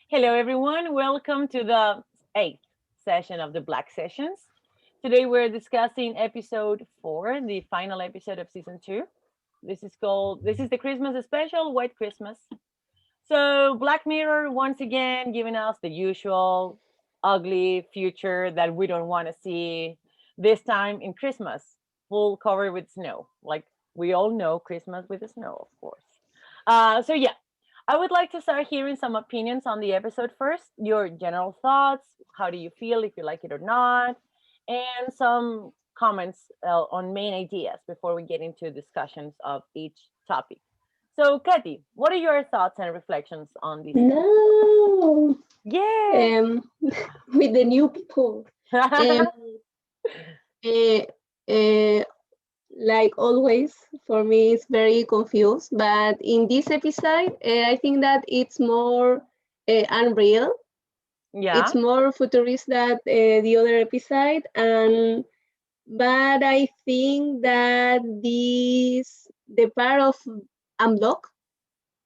Hello, everyone. Welcome to the eighth session of the Black Sessions. Today, we're discussing episode 4, the final episode of season 2. This is the Christmas special, White Christmas. So, Black Mirror, once again, giving us the usual ugly future that we don't want to see this time in Christmas, full covered with snow. Like we all know, Christmas with the snow, of course. Yeah, I would like to start hearing some opinions on the episode first, your general thoughts. How do you feel, if you like it or not? And some comments on main ideas before we get into discussions of each topic. So, Katy, what are your thoughts and reflections on this episode? No, Yeah. with the new people. Um, uh, uh, like always, for me, it's very confused. But in this episode, I think that it's more unreal. Yeah. It's more futurist than the other episode, and but I think that the part of unblock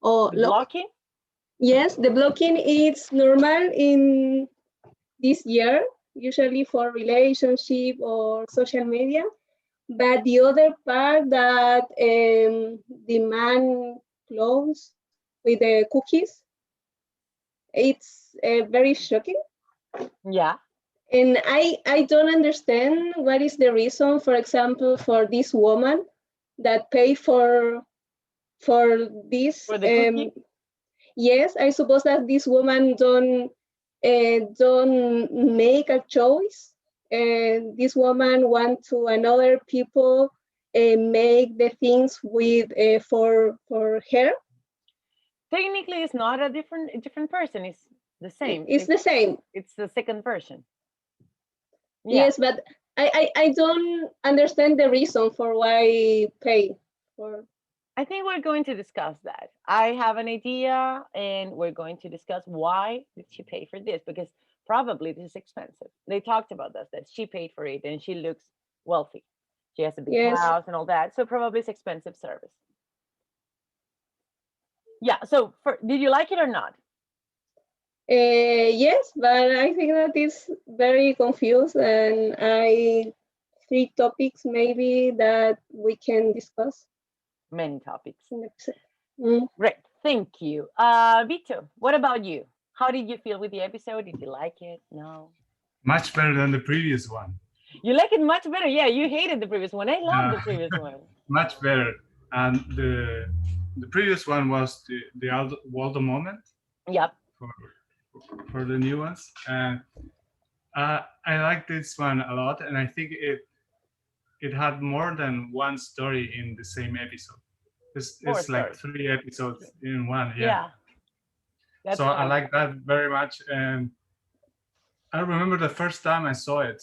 or The lock. blocking? Yes, the blocking is normal in this year, usually for relationship or social media. But the other part that the man close with the cookies, it's very shocking. Yeah. And I don't understand what is the reason, for example, for this woman that pay for this. For the cookie? Yes, I suppose that this woman don't make a choice. This woman want to another people make the things with for her. Technically, it's not a different person. It's the same. It's the same. It's the second version. Yeah. Yes, but I don't understand the reason for why pay for. I think we're going to discuss that. I have an idea, and we're going to discuss why did she pay for this, because probably this is expensive. They talked about this, that she paid for it and she looks wealthy. She has a big Yes. house and all that. So probably it's expensive service. Yeah. So did you like it or not? Yes, but I think that is very confused, and I three topics maybe that we can discuss Many topics. in the episode. Mm. Great. Thank you. Vito, what about you? How did you feel with the episode? Did you like it? No. Much better than the previous one. You like it much better. Yeah, you hated the previous one. I love the previous one. Much better. And the previous one was the Waldo moment. Yep. For the new ones. And I like this one a lot, and I think it had more than one story in the same episode. It's like 3 episodes in one. Yeah. So I like that very much. And I remember the first time I saw it,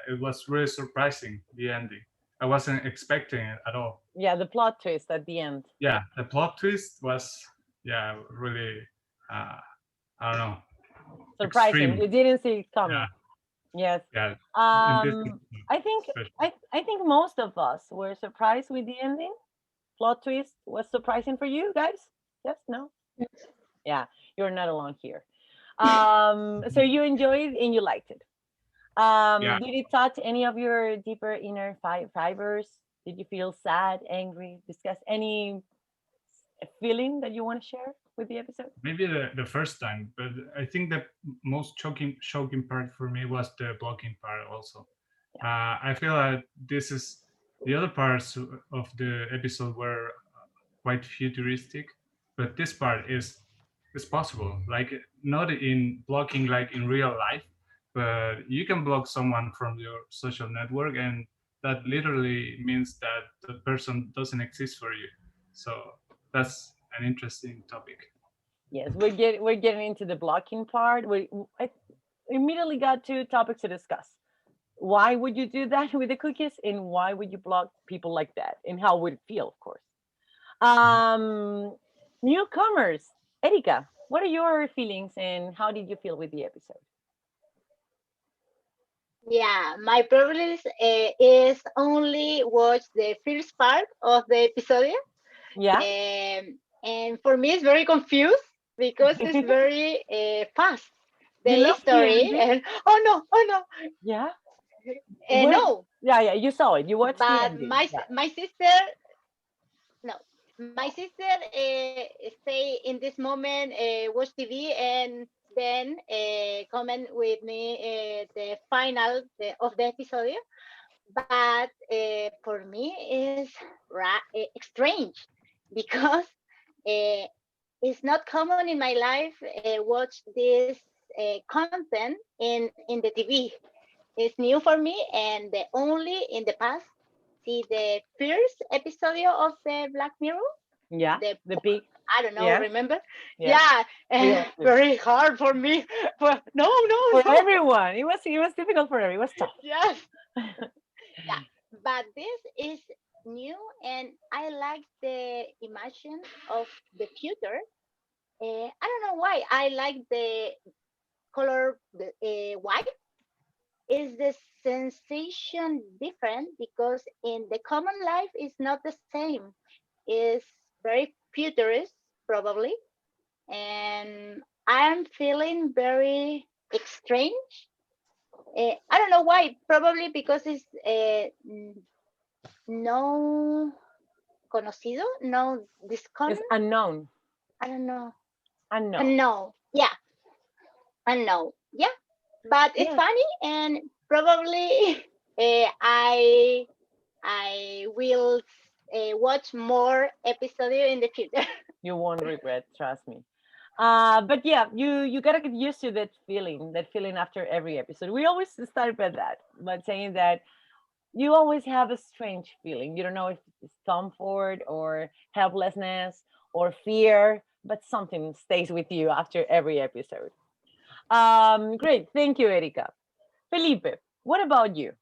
it was really surprising, the ending. I wasn't expecting it at all. Yeah, the plot twist at the end. Yeah, the plot twist was, really, I don't know. Surprising. Extreme. You didn't see it coming. Yeah. Yes. Yeah. I think most of us were surprised with the ending. Plot twist was surprising for you guys? Yes? No? Yeah, you're not alone here. So you enjoyed and you liked it. Did it touch any of your deeper inner fibers? Did you feel sad, angry, discuss any feeling that you want to share with the episode? Maybe the first time, but I think the most shocking part for me was the blocking part also. Yeah. I feel that this is the other parts of the episode were quite futuristic, but this part is possible. Like not in blocking like in real life, but you can block someone from your social network, and that literally means that the person doesn't exist for you. So that's an interesting topic. Yes, we're getting into the blocking part. I immediately got 2 topics to discuss. Why would you do that with the cookies, and why would you block people like that, and how would it feel, of course. Newcomers, Erika, what are your feelings and how did you feel with the episode? Yeah, my problem is only watch the first part of the episode. Yeah. And for me, it's very confused because it's very fast. The You love history TNT? and oh no, Yeah. Where? no. Yeah. You saw it. You watched But TNT. Yeah. my sister, no, my sister stay in this moment watch TV and then comment with me the final of the episode. But for me is strange because uh, it's not common in my life watch this content in the TV. It's new for me, and the only in the past see the first episode of the Black Mirror. Yeah. The The pig. I don't know, Yes. remember? Yes. Yeah, We all do. very hard for me. But no, For no. everyone, it was difficult for everyone. It was tough. Yes, yeah. But this is new, and I like the imagine of the future. I don't know why. I like the color the white. Is the sensation different because in the common life it's not the same. It's very futurist probably, and I'm feeling very strange. I don't know why. Probably because it's no conocido, no It's discommon. unknown. I don't know. Unknown. Unknown. Yeah, unknown. Yeah, but it's Yeah. funny and probably I will watch more episodes in the future. You won't regret. Trust me. But yeah, you gotta get used to that feeling after every episode. We always start by that, but saying that you always have a strange feeling. You don't know if it's comfort or helplessness or fear, but something stays with you after every episode. Great, thank you, Erika. Felipe, what about you?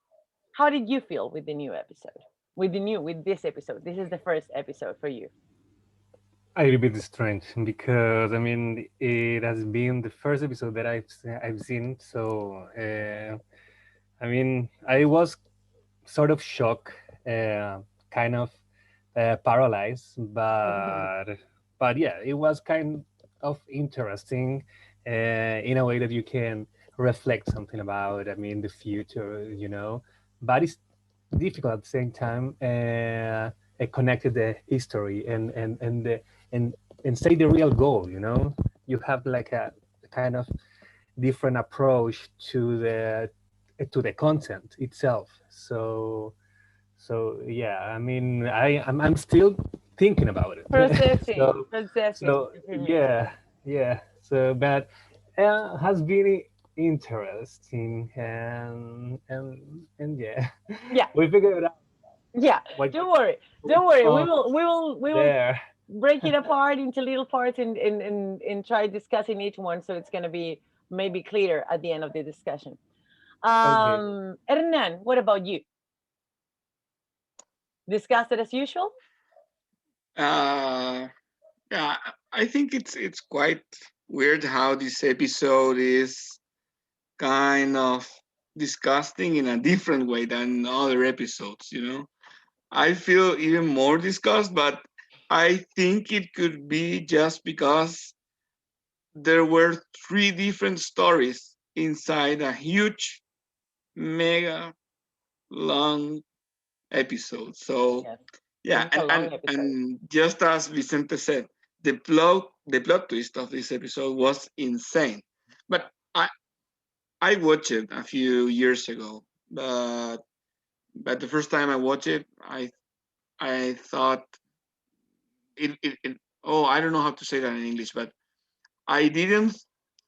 How did you feel with the new episode? With this episode? This is the first episode for you. A little bit strange because I mean it has been the first episode that I've seen. So I mean I was sort of shocked, kind of paralyzed, but yeah, it was kind of interesting in a way that you can reflect something about. I mean the future, but it's difficult at the same time. Connected the history and and say the real goal. You have like a kind of different approach to the content itself. So yeah, I mean I'm still thinking about it. Processing, so processing so information. yeah. So but has been interesting and yeah, Yeah, we figured it out yeah. what Don't worry, don't worry. We oh will, we will, we will there. break it apart into little parts and try discussing each one, so it's gonna be maybe clear at the end of the discussion. Okay. Hernan, what about you? Discuss it as usual? Uh, yeah, I think it's quite weird how this episode is kind of disgusting in a different way than other episodes, you know. I feel even more disgust, but I think it could be just because there were three different stories inside a huge, mega long episode. So Yes, this yeah, is a long episode. and just as Vicente said, the plot twist of this episode was insane. But I watched it a few years ago, but the first time I watched it, I thought it oh, I don't know how to say that in English, but I didn't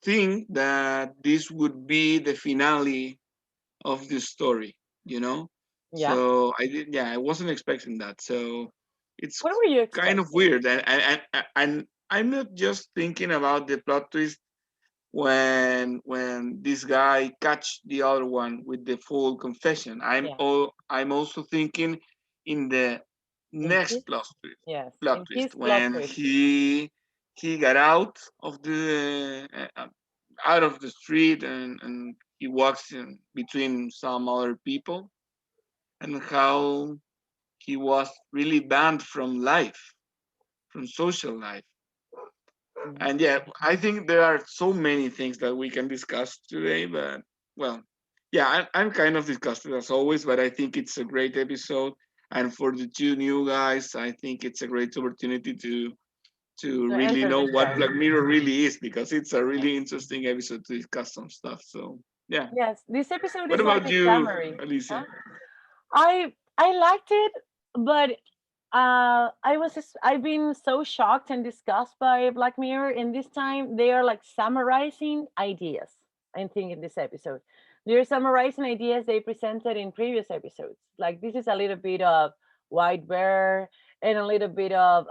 think that this would be the finale of the story, you know? Yeah. So I wasn't expecting that. So it's What were you kind of expecting? weird. And I'm not just thinking about the plot twist when this guy catch the other one with the full confession. Yeah. I'm also thinking in the In next his, yes, plot in his twist plot when twist. he got out of the street and he walks in between some other people and how he was really banned from life, from social life. And yeah, I think there are so many things that we can discuss today, but well, yeah, I'm kind of disgusted as always, but I think it's a great episode. And for the two new guys, I think it's a great opportunity to To really enter know the what show. Black Mirror really is, because it's a really interesting episode to discuss some stuff. So yeah. Yes, this episode What is like about a you, summary. Alicia? Huh? I liked it, but I've been so shocked and disgusted by Black Mirror, and this time they are like summarizing ideas. I think in this episode, they're summarizing ideas they presented in previous episodes. Like this is a little bit of White Bear and a little bit of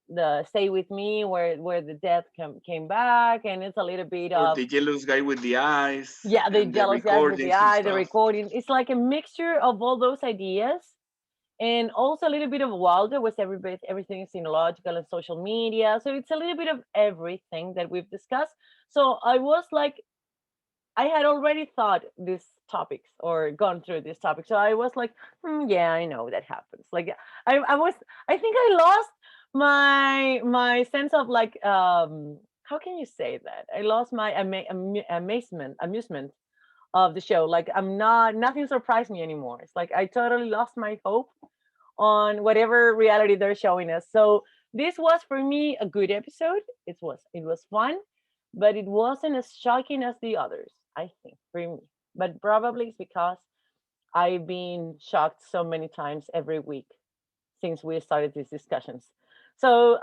the Stay with Me, where the death came back, and it's a little bit Or of the jealous guy with the eyes yeah, the and the jealous guys with the recordings and eye, the stuff? recording. It's like a mixture of all those ideas, and also a little bit of Wilder, was everything is logical and social media. So it's a little bit of everything that we've discussed. So I was like, I had already thought these topics or gone through this topic. So I was like, yeah, I know that happens. Like I was, I think I lost my sense of like, how can you say that? I lost my amusement of the show. Like nothing surprised me anymore. It's like I totally lost my hope on whatever reality they're showing us. So this was for me a good episode. It was fun, but it wasn't as shocking as the others, I think, for me. But probably it's because I've been shocked so many times every week since we started these discussions. So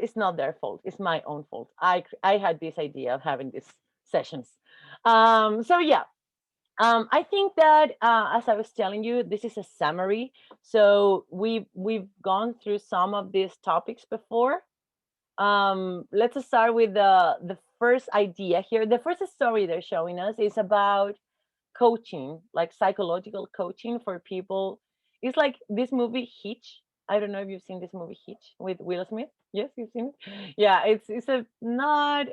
it's not their fault. It's my own fault. I had this idea of having these sessions. So yeah, I think that as I was telling you, this is a summary. So we've gone through some of these topics before. Let's start with the first idea here. The first story they're showing us is about coaching, like psychological coaching for people. It's like this movie Hitch. I don't know if you've seen this movie Hitch with Will Smith. Yes, you've seen it. Yeah, it's a not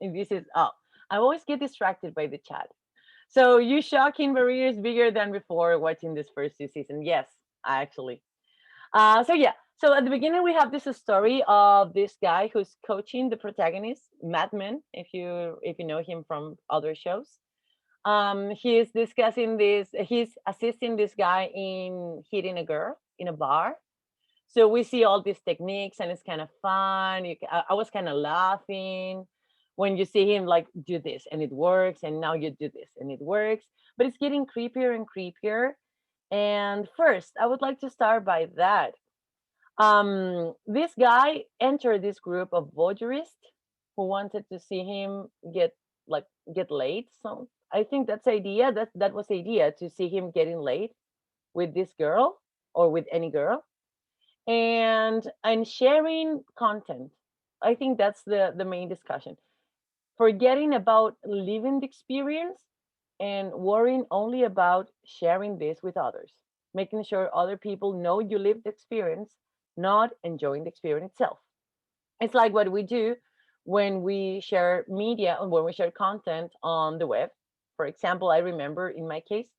this is oh, I always get distracted by the chat. So you shocking barriers bigger than before watching this first two season. Yes, actually. So yeah. So at the beginning we have this story of this guy who's coaching the protagonist, Madman, if you know him from other shows. He's discussing this. He's assisting this guy in hitting a girl in a bar. So we see all these techniques, and it's kind of fun. I was kind of laughing when you see him like do this and it works, and now you do this and it works. But it's getting creepier and creepier. And first, I would like to start by that. This guy entered this group of voyeurists who wanted to see him get laid. So I think that's the idea. That was the idea, to see him getting laid with this girl or with any girl, and sharing content. I think that's the main discussion. Forgetting about living the experience and worrying only about sharing this with others, making sure other people know you lived the experience, not enjoying the experience itself. It's like what we do when we share media and when we share content on the web. For example, I remember in my case,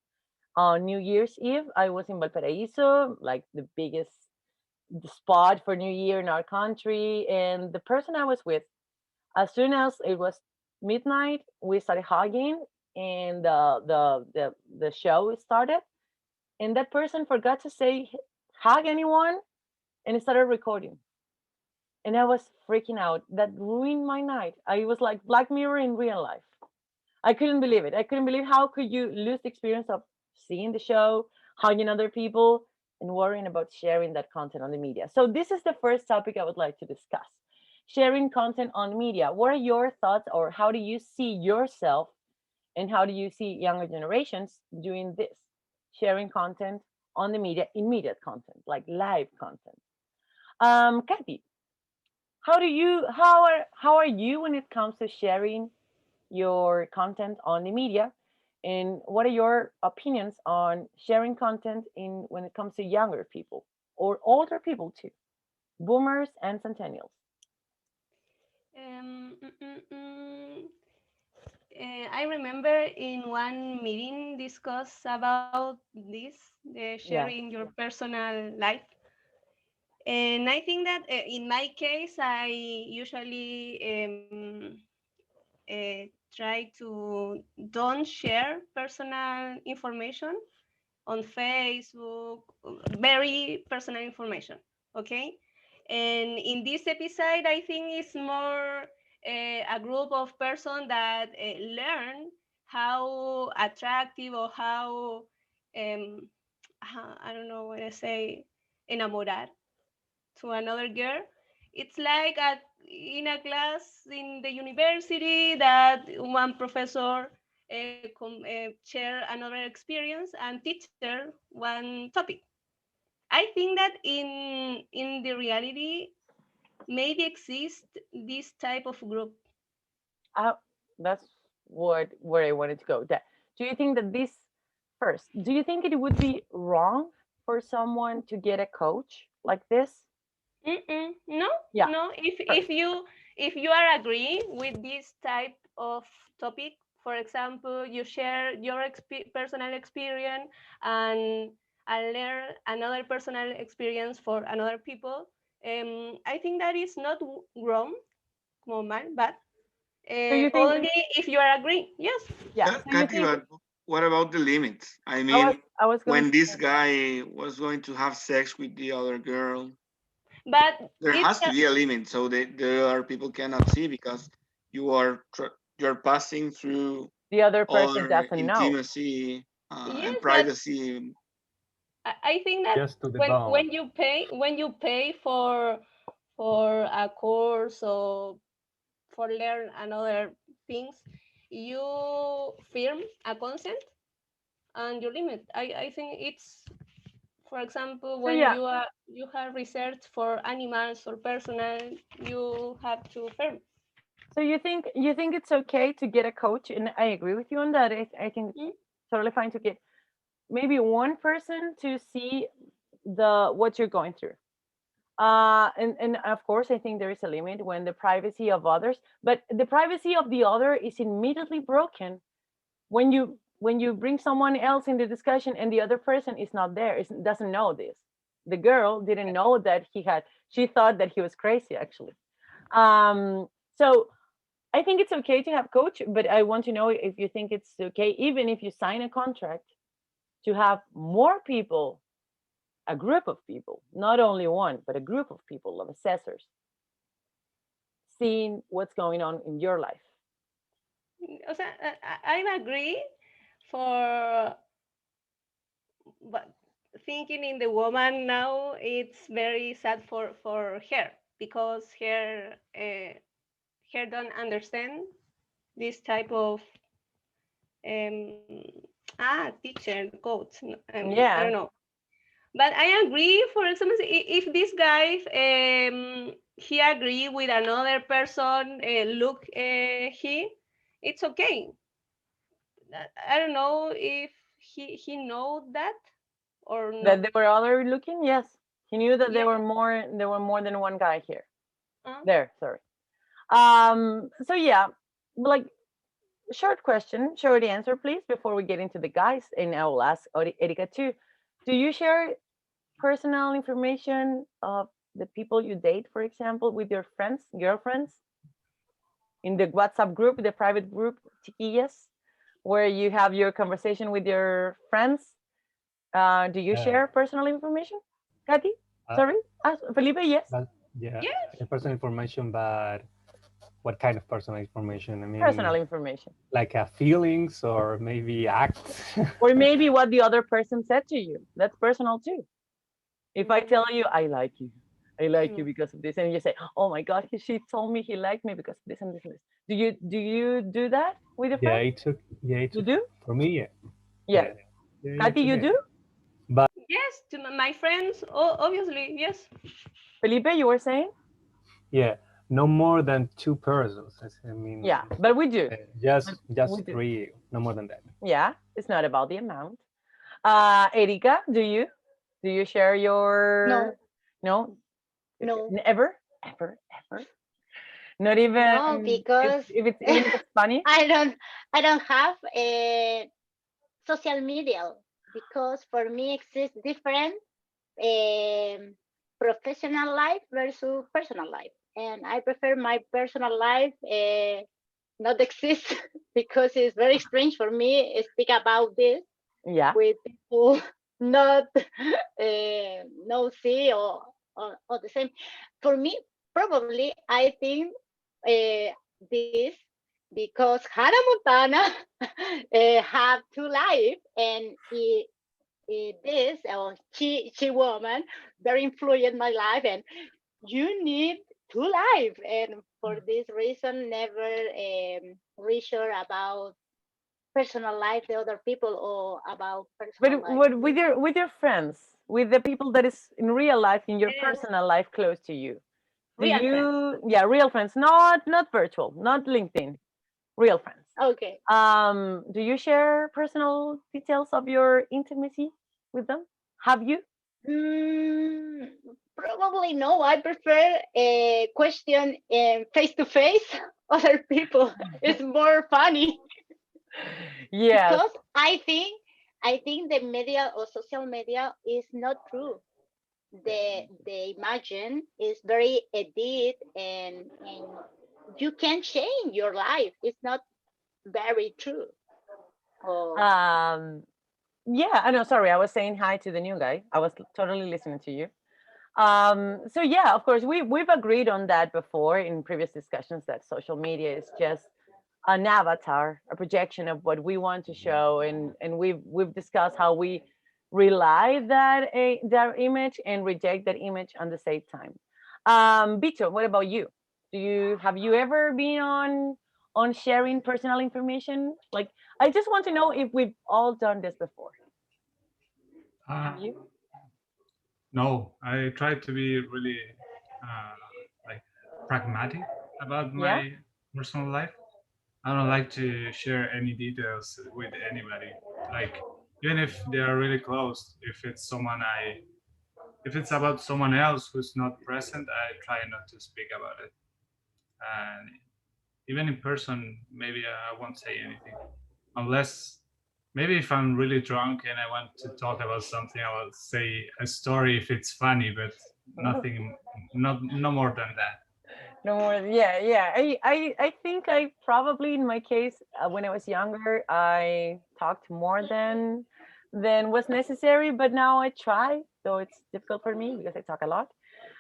on New Year's Eve, I was in Valparaiso, like the biggest spot for New Year in our country. And the person I was with, as soon as it was midnight, we started hugging, and the show started. And that person forgot to say hug anyone, and it started recording. And I was freaking out. That ruined my night. I was like Black Mirror in real life. I couldn't believe it. I couldn't believe how could you lose the experience of seeing the show, hugging other people, and worrying about sharing that content on the media. So this is the first topic I would like to discuss. Sharing content on media. What are your thoughts, or how do you see yourself, and how do you see younger generations doing this? Sharing content on the media, immediate content, like live content. Kathy, how are you when it comes to sharing your content on the media, and what are your opinions on sharing content in when it comes to younger people or older people too, boomers and centennials? Um, mm, mm, mm. I remember in one meeting discuss about this, the Yeah. sharing your personal life. And I think that in my case, I usually try to don't share personal information on Facebook, very personal information, okay? And in this episode, I think it's more a group of persons that learn how attractive or um, I don't know what I say, enamorar to another girl. It's like in a class in the university that one professor share another experience and teacher one topic. I think that in the reality maybe exists this type of group. Uh, that's where I wanted to go. That, do you think that this first? Do you think it would be wrong for someone to get a coach like this? No, Yeah. no. If you are agree with this type of topic, for example, you share your personal experience and learn another personal experience for another people. I think that is not wrong, normal, but So you think? only if you are agree. Yes. Yeah. Yeah, So you Katy, think? but what about the limits? I I was mean, I was going when to this say, guy was going to have sex with the other girl, But there it's has to be a limit so that there are people cannot see because you are you're passing through the other person other doesn't know. intimacy and yes, but privacy. I think that Just to the when bone. when you pay for a course or for learn another things, you firm a consent and your limit. I think it's, for example, So when yeah. you have research for animals or personal, you have to firm. So you think it's okay to get a coach, and I agree with you on that. I think it's Mm. totally fine to get maybe one person to see the what you're going through. And of course, I think there is a limit when the privacy of others, but the privacy of the other is immediately broken when you bring someone else in the discussion and the other person is not there, doesn't know this. The girl didn't know that she thought that he was crazy actually. So I think it's okay to have coach, but I want to know if you think it's okay, even if you sign a contract, to have more people, a group of people, not only one, but a group of people, of assessors, seeing what's going on in your life. O sea, I agree for, but thinking in the woman now, it's very sad for her because her don't understand this type of um teacher coach. I don't Yeah. know, but I agree. For example, if this guy he agree with another person, look it's okay. I don't know if he know that or That not. there were other looking, yes. He knew that Yeah. there were more than one guy here. Uh, There, sorry. So yeah, like, short question, short answer, please, before we get into the guys, and I will ask Erika too. Do you share personal information of the people you date, for example, with your friends, girlfriends, in the WhatsApp group, the private group, chiquillas, where you have your conversation with your friends? Do you Uh, share personal information, Kathy? uh, Sorry, Felipe. Yes, but yeah, yes. personal information, but what kind of personal information? I personal mean, information, like feelings or maybe acts. or maybe what the other person said to you. That's personal too. If I tell Mm, you I like you no. because of this, and you say, "Oh my God, she told me he liked me because of this and this and this." Do you do that with your Yeah, friends? it's okay. Yeah, it's You okay. do? For me. Yeah, Yeah. yeah, yeah, Kathy, it's you okay. do? But Yes, to my friends. Oh, obviously, yes. Felipe, you were saying? yeah, no more than two persons. I mean, Yeah, but we do. But we just do. three, no more than that. Yeah, it's not about the amount. Erika, do you share No, your, no? Okay. no, Never, ever, ever. Not no, even if because if it's even if it's funny. I don't I don't have a social media because for me exists different um, professional life versus personal life. And I prefer my personal life not exist because it's very strange for me to speak about this Yeah. with people not no see or the same. For me, probably I think this because Hannah Montana have two lives and this or she woman very influenced my life and you need two life and for this reason never research about personal life the other people or about personal But life what with your friends, with the people that is in real life, in your yes personal life close to you, do real friends. you, yeah, real friends, not virtual, not LinkedIn, real friends. Okay. Do you share personal details of your intimacy with them? Have you? Mm, probably no. I prefer a question face to face. Other people, it's more funny Yes. because I think the media or social media is not true. The imagine is very edit and you can change your life. It's not very true. Oh, Um, yeah, I know. Sorry, I was saying hi to the new guy. I was totally listening to you. So yeah, of course, we've agreed on that before in previous discussions that social media is just an avatar, a projection of what we want to show, and we've discussed how we rely that image and reject that image on the same time. Vito, what about you? Have you ever been on sharing personal information? Like, I just want to know if we've all done this before. Uh, Have you? no, I try to be really like pragmatic about Yeah. my personal life. I don't like to share any details with anybody. Like even if they are really close, if it's about someone else who's not present, I try not to speak about it. And even in person, maybe I won't say anything unless maybe if I'm really drunk and I want to talk about something, I will say a story if it's funny, but nothing, no more than that. No more. Yeah, yeah. I think I probably, in my case, when I was younger, I talked more than was necessary. But now I try, though it's difficult for me because I talk a lot.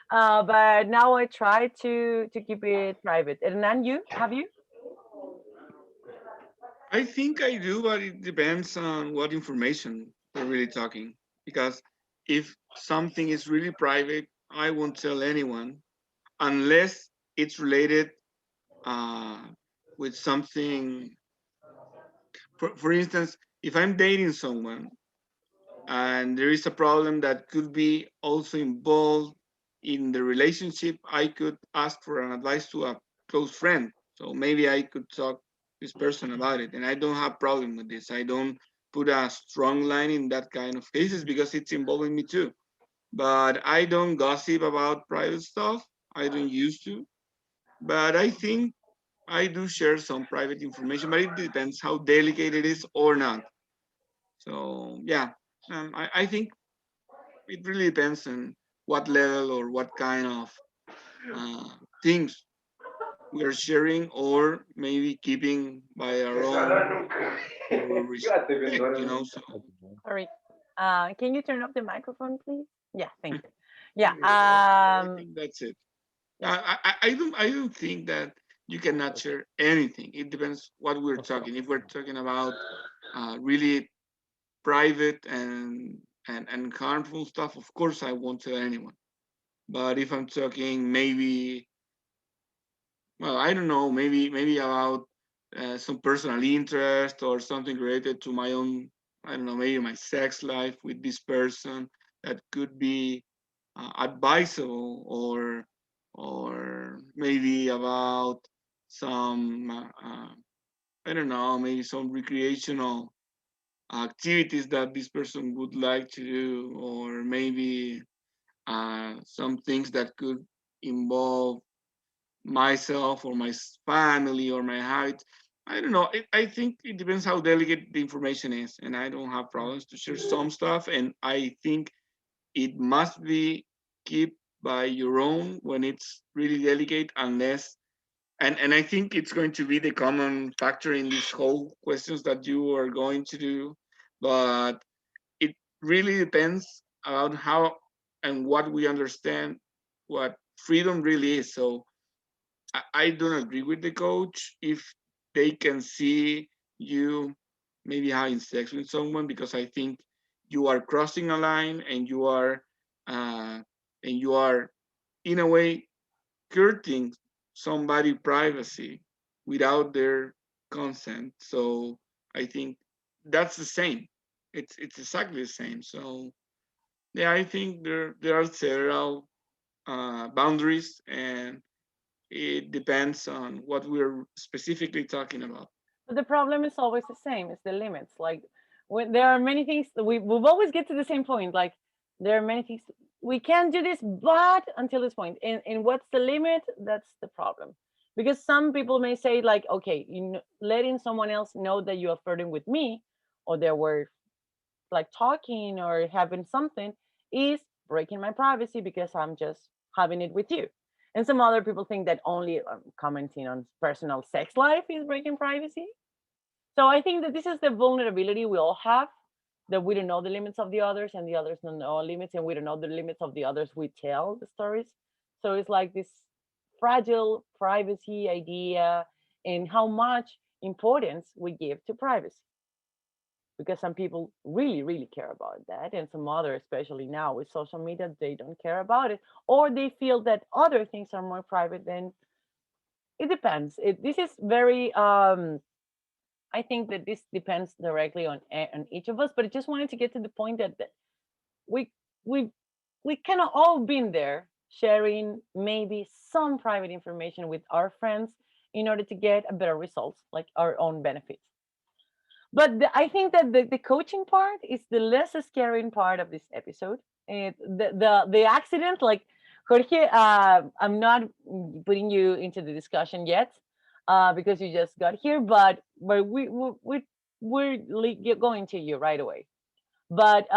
But now I try to keep it private. And then you have you? I think I do, but it depends on what information we're really talking. Because if something is really private, I won't tell anyone unless it's related uh, with something. For instance, if I'm dating someone and there is a problem that could be also involved in the relationship, I could ask for an advice to a close friend. So maybe I could talk this person about it, and I don't have problem with this. I don't put a strong line in that kind of cases because it's involving me too. But I don't gossip about private stuff. I don't used to. But I think I do share some private information, but it depends how delicate it is or not. So yeah, I think it really depends on what level or what kind of uh, things we are sharing or maybe keeping by our own for respect, you know. So Sorry. Can you turn off the microphone, please? Yeah, thank you. Yeah. I think that's it. Yeah. I don't think that you cannot share anything. It depends what we're talking. If we're talking about really private and harmful stuff, of course I won't tell anyone. But if I'm talking maybe, well, I don't know, maybe about some personal interest or something related to my own, I don't know, maybe my sex life with this person that could be advisable, or maybe about some I don't know, maybe some recreational activities that this person would like to do, or maybe some things that could involve myself or my family or my height. I don't know. I think it depends how delicate the information is, and I don't have problems to share some stuff. And I think it must be kept by your own when it's really delicate, unless and I think it's going to be the common factor in these whole questions that you are going to do, but it really depends on how and what we understand what freedom really is. So I don't agree with the coach if they can see you maybe having sex with someone, because I think you are crossing a line uh, and you are in a way hurting somebody' privacy without their consent. So I think that's the same. It's exactly the same. So yeah, I think there are several boundaries, and it depends on what we're specifically talking about. But the problem is always the same. It's the limits. Like when there are many things that we've always get to the same point. Like there are many things we can do this, but until this point. And what's the limit? That's the problem. Because some people may say like, okay, letting someone else know that you are flirting with me, or they were like talking or having something, is breaking my privacy because I'm just having it with you. And some other people think that only commenting on personal sex life is breaking privacy. So I think that this is the vulnerability we all have, that we don't know the limits of the others and the others don't know our limits, and we don't know the limits of the others we tell the stories. So it's like this fragile privacy idea, and how much importance we give to privacy, because some people really really care about that, and some other, especially now with social media, they don't care about it, or they feel that other things are more private than. It depends. This is very I think that this depends directly on each of us, but I just wanted to get to the point that we we we kind of all been there, sharing maybe some private information with our friends in order to get a better results, like our own benefits. But I think that the coaching part is the less scary part of this episode. The accident, like Jorge, I'm not putting you into the discussion yet, because you just got here, but we're going to you right away. But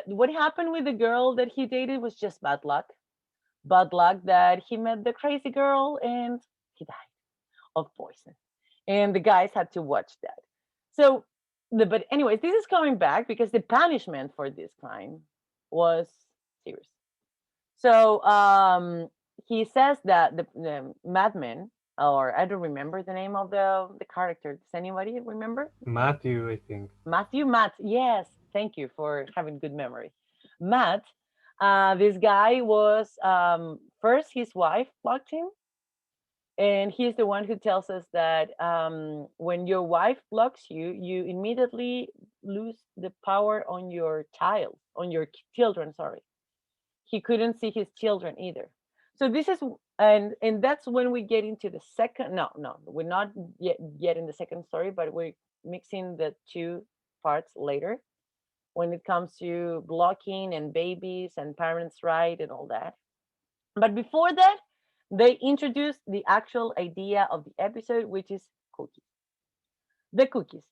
what happened with the girl that he dated was just bad luck. Bad luck that he met the crazy girl and he died of poison, and the guys had to watch that. So, but anyways, this is coming back because the punishment for this crime was serious. So he says that the madman, or I don't remember the name of the character. Does anybody remember? Matthew, I think. Matt. Yes, thank you for having good memory. Matt, this guy was first his wife blocked him, and he's the one who tells us that when your wife blocks you, you immediately lose the power on your child, on your children. Sorry, he couldn't see his children either. So this is, and that's when we get into the second. No, we're not yet in the second story, but we're mixing the two parts later when it comes to blocking and babies and parents' right and all that. But before that, they introduced the actual idea of the episode, which is cookies. The cookies.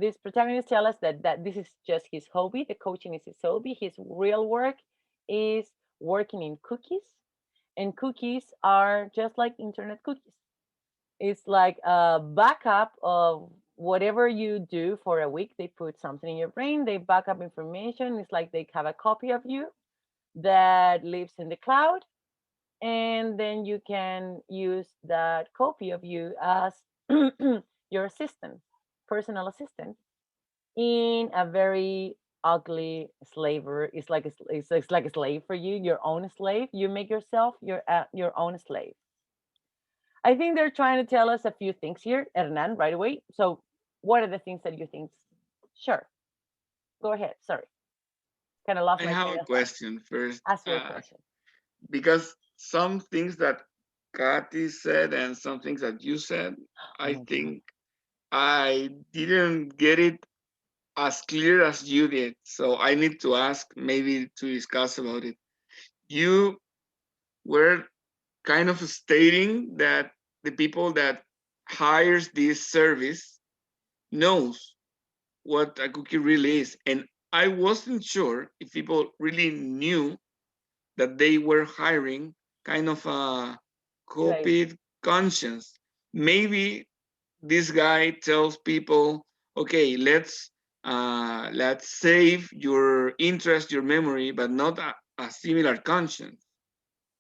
These protagonists tell us that this is just his hobby. The coaching is his hobby. His real work is working in cookies, and cookies are just like internet cookies. It's like a backup of whatever you do for a week. They put something in your brain. They back up information. It's like they have a copy of you that lives in the cloud, and then you can use that copy of you as your assistant, personal assistant, in a very ugly slaver. It's like a slave for you, your own slave. You make yourself your own slave. I think they're trying to tell us a few things here, Hernan, right away. So what are the things that you think? Sure, go ahead. Sorry, kind of lost I my have train a of thought. question first, Ask your question. because some things that Kathy said and some things that you said, Oh I my God. think I didn't get it as clear as you did. So I need to ask, maybe to discuss about it. You were kind of stating that the people that hires this service knows what a cookie really is. And I wasn't sure if people really knew that they were hiring kind of a Slave. copied conscience. Maybe this guy tells people, okay, let's save your interest, your memory, but not a similar conscience.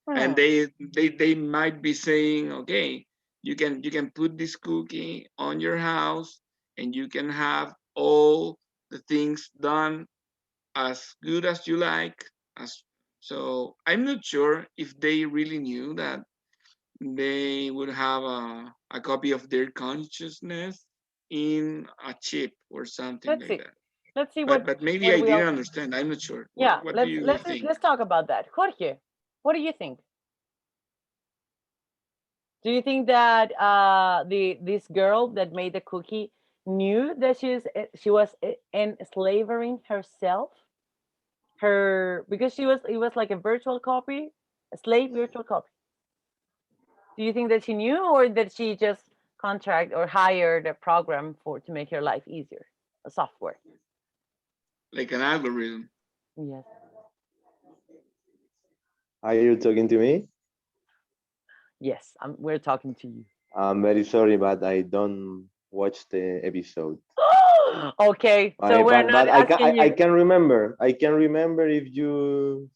And Hmm. they might be saying, okay, you can put this cookie on your house, and you can have all the things done as good as you like. As so, I'm not sure if they really knew that they would have a copy of their consciousness in a chip or something Let's like see. that. Let's see But maybe what I we didn't all. understand. I'm not sure. Yeah. What do Let's you let's think? let's talk about that. Jorge, what do you think? Do you think that this girl that made the cookie knew that she was enslaving herself? Her because it was like a virtual copy, a slave virtual copy. Do you think that she knew, or that she just contract or hired a program for to make her life easier, a software? Like an algorithm. Yes. Are you talking to me? Yes, we're talking to you. I'm very sorry, but I don't watch the episode. Okay, so we're not But I can asking I you. can remember. I can remember if you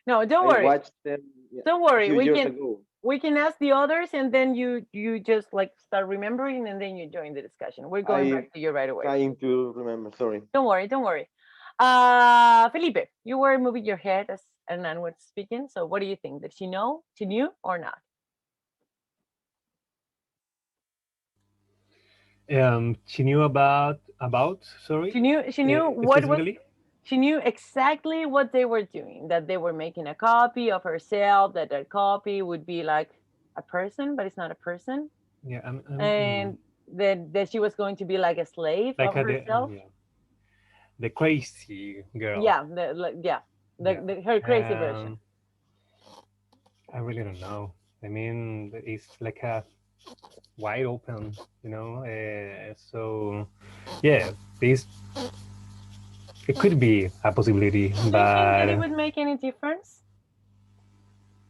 No, don't I worry. watched them Don't a worry. few years ago. We can ask the others, and then you just like start remembering, and then you join the discussion. We're going I back to you right away. trying to remember. Sorry. Don't worry, don't worry. Felipe, you were moving your head as Hernan was speaking. So what do you think? Did she know? She knew or not? She knew about sorry, She knew what was specifically. she knew exactly what they were doing, that they were making a copy of herself, that that copy would be like a person, but it's not a person, Yeah, and that she was going to be like a slave like of herself. yeah, the crazy girl. Yeah, Yeah. her crazy version. I really don't know. I mean, it's like a wide open, you know. So, yeah, this it could be a possibility, Do you think that it but would make any difference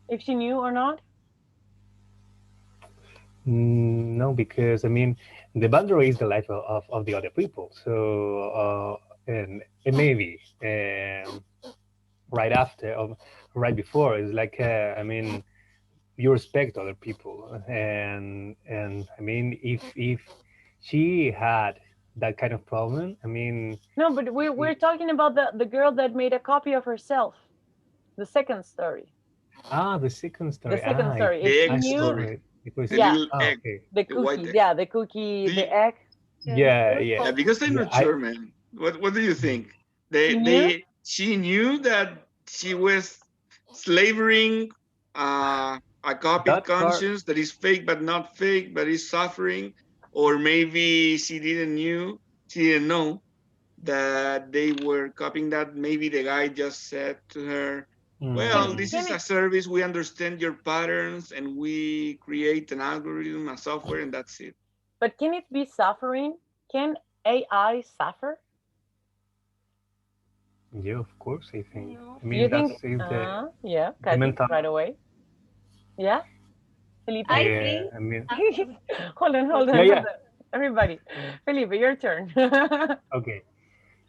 if she knew or not? no, because I mean, the boundary is the life of the other people. So, and maybe right after or right before is like, I mean, you respect other people, and I mean, if she had that kind of problem, I mean, No, but we're talking about the girl that made a copy of herself. The second story. the second The story. second story. If The she egg knew, story. It was The yeah, little egg, okay. the the white cookie, egg. yeah, the cookie, Do you, the egg. Yeah, yeah, yeah, because I'm yeah. not sure, man. What do you think? She knew. She knew that she was slavering a copied That part. conscience that is fake but not fake, but is suffering, or maybe she didn't know that they were copying that. Maybe the guy just said to her, well, Mm, this Can is a it? service, we understand your patterns, and we create an algorithm, a software, and that's it. But can it be suffering? Can AI suffer? yeah, of course. I think. No. I Do you mean, that's think? is Yeah, the Kathy, mental. right away. Yeah, Felipe. I think I mean, Hold on, hold yeah, on, hold yeah. on. Everybody, Felipe, your turn. Okay.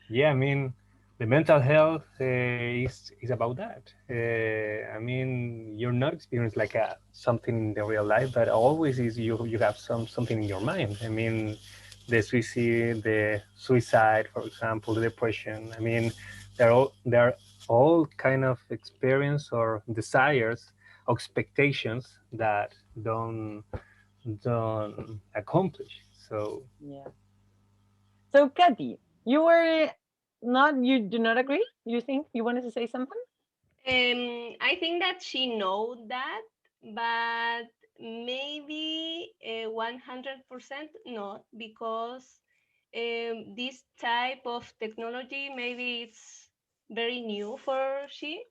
Yeah, I mean, the mental health is about that. I mean, you're not experiencing like something in the real life, but always is you have something in your mind. I mean, the suicide, for example, the depression. I mean, they're all kind of experience or desires, expectations that don't accomplish. So Yeah. So, Kathy, you were not. You do not agree. You think you wanted to say something? I think that she know that, but maybe 100% not, because this type of technology maybe it's very new for she.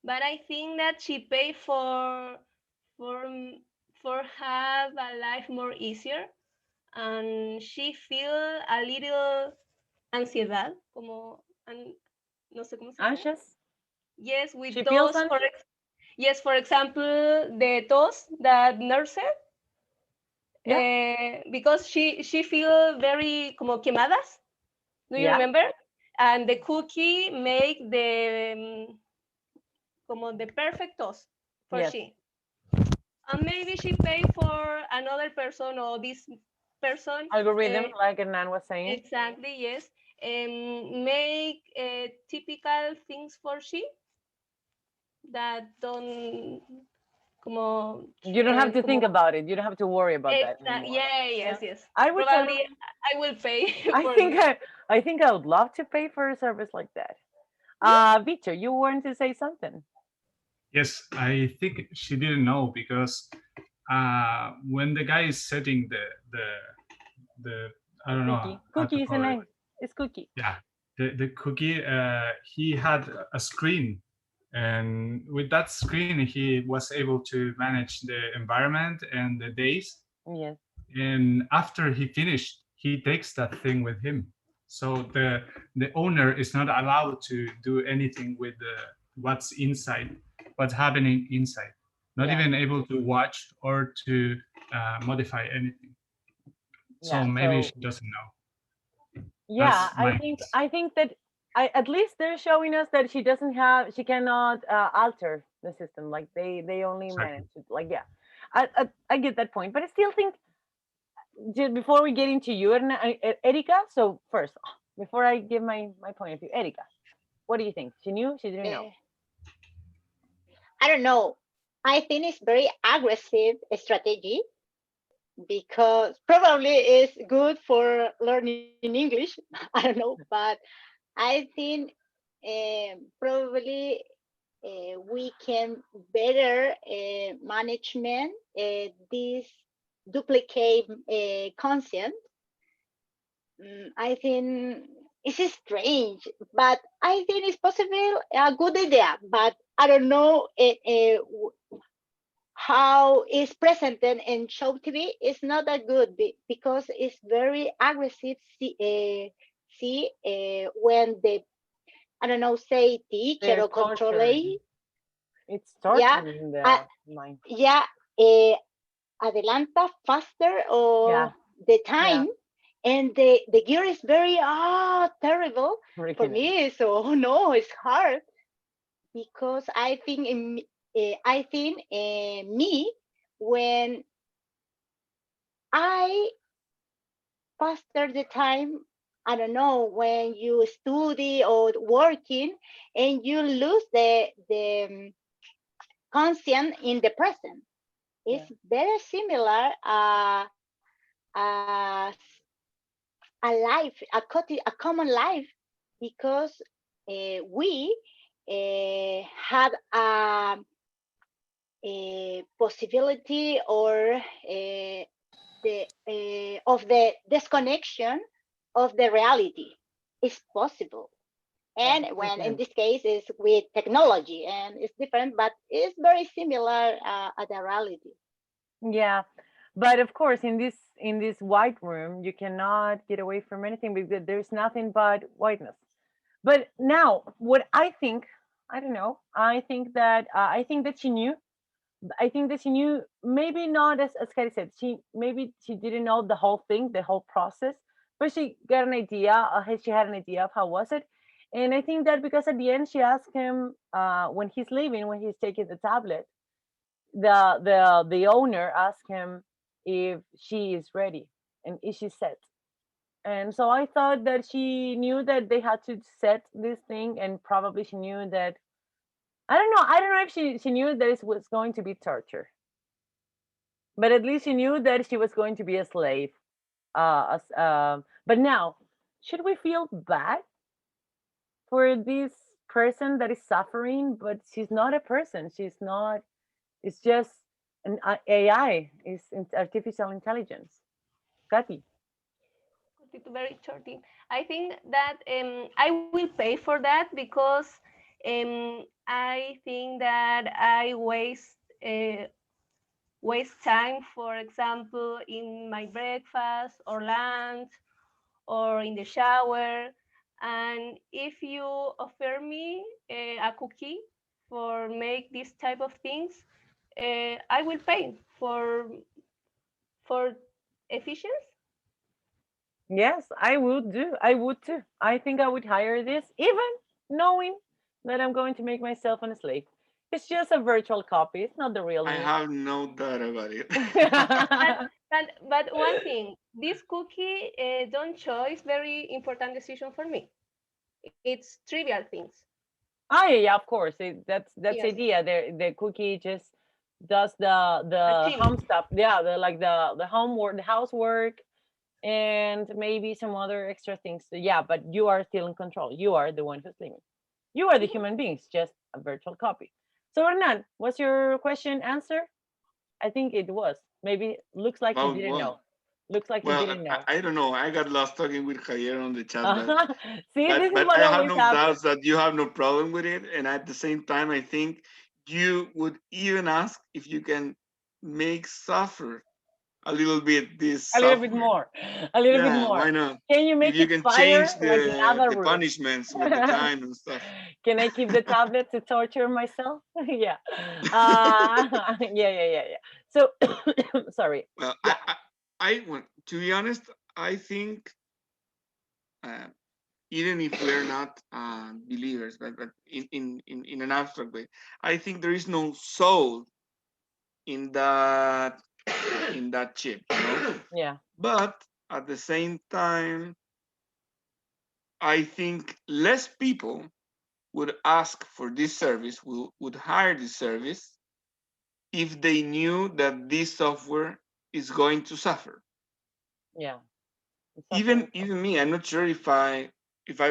But I think that she pay for for have a life more easier, and she feel a little ansiedad, como no sé cómo se dice. Anxious. Yes, She with feels those, anxious. Yes, for example, the tos that nurse, because she feel very como quemadas. Do you remember? And the cookie make the como the perfect toast for she. And maybe she pay for another person or this person. Algorithm, like Hernan was saying. Exactly, yes. Make typical things for she that don't como you don't have to think about it. You don't have to worry about that anymore. Yes. I would probably I will pay. I think I would love to pay for a service like that. Victor, you wanted to say something. Yes, I think she didn't know because when the guy is setting the I don't know. Cookie is the name. It's Cookie. Yeah, the cookie. He had a screen, and with that screen, he was able to manage the environment and the days. Yes. And after he finished, he takes that thing with him. So the owner is not allowed to do anything with what's inside, what's happening inside. Not even able to watch or to modify anything. So maybe she doesn't know. Yeah, I think that at least they're showing us that she cannot alter the system. Like they only manage it. Like I get that point, but I still think just before we get into you, Erika. So first, before I give my point of view, Erika, what do you think? She knew? She didn't know? I don't know. I think it's very aggressive strategy because probably it's good for learning English. I don't know, but I think probably we can better management this duplicate consent. I think it's strange, but I think it's possible a good idea, but I don't know how it's presented in show TV. It's not that good because it's very aggressive. When the I don't know, say teacher or controller. It's torturing in the mind. Yeah, adelanta faster or the time. And the gear is very terrible for me. So no, it's hard because I think me when I faster the time. I don't know, when you study or working and you lose the conscience in the present. It's very similar as a life, a common life, because we had a possibility or of the disconnection of the reality is possible. And when in this case is with technology and it's different, but it's very similar at the reality. Yeah, but of course in this white room you cannot get away from anything because there's nothing but whiteness. But now what I think, I don't know, I think that she knew. I think that she knew, maybe not as Kari said, maybe she didn't know the whole thing, the whole process, but she got an idea, she had an idea of how was it. And I think that because at the end she asked him when he's leaving, when he's taking the tablet, the owner asked him if she is ready and is she set. And so I thought that she knew that they had to set this thing, and probably she knew that, I don't know if she knew that it was going to be torture, but at least she knew that she was going to be a slave. But now, should we feel bad for this person that is suffering? But she's not a person. She's not. It's just an AI. It's artificial intelligence. Katy. Very shortly. I think that I will pay for that because I think that I waste time, for example, in my breakfast or lunch or in the shower. And if you offer me a cookie, for make this type of things, I will pay for efficiency. Yes, I would do. I would too. I think I would hire this, even knowing that I'm going to make myself an slave. It's just a virtual copy. It's not the real I me. have no doubt about it. And, but one thing, this cookie don't choose very important decision for me. It's trivial things. Oh yeah, yeah, of course. That's the Yes, idea. The cookie just does a the team. home stuff. Yeah, the homework, the housework, and maybe some other extra things. So, yeah, but you are still in control. You are the one who's living. You are the human beings, just a virtual copy. So Hernan, what's your question answer? I think it was. Maybe looks like you About didn't what? know. Looks like you Well, didn't know. I don't know. I got lost talking with Javier on the chat, See, this is but what I have always no happens. doubts that you have no problem with it. And at the same time, I think you would even ask if you can make suffer a little bit this A little bit software. more. A little bit Yeah, more. why not? Can you If make you it can fire change like in other the rooms? punishments with the time and stuff. Can I keep the tablet to torture myself? Yeah. Yeah, yeah, yeah, yeah. So, sorry. Well, Yeah. to be honest, I think uh, even if we're not believers, but in an abstract way, I think there is no soul in that chip, you know. Yeah. But at the same time, I think less people would ask for this service, would hire this service if they knew that this software is going to suffer. Yeah. Even me, I'm not sure if I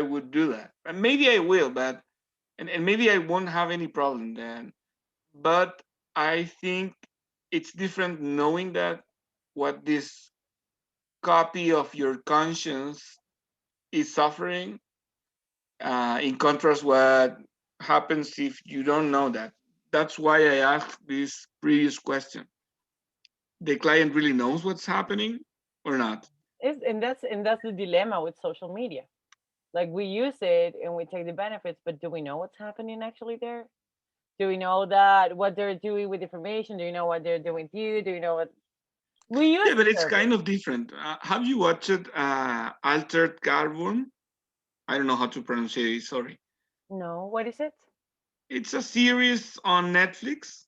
would do that. And maybe I will, but and maybe I won't have any problem then. But I think it's different knowing that what this copy of your conscience is suffering, in contrast what happens if you don't know that. That's why I asked this previous question. The client really knows what's happening or not? And that's the dilemma with social media. Like we use it and we take the benefits, but do we know what's happening actually there? Do we know that what they're doing with information? Do you know what they're doing with you? Do you know what we use Yeah, the but it's service? kind of different. Have you watched Altered Carbon? I don't know how to pronounce it. Sorry. No, what is it? It's a series on Netflix.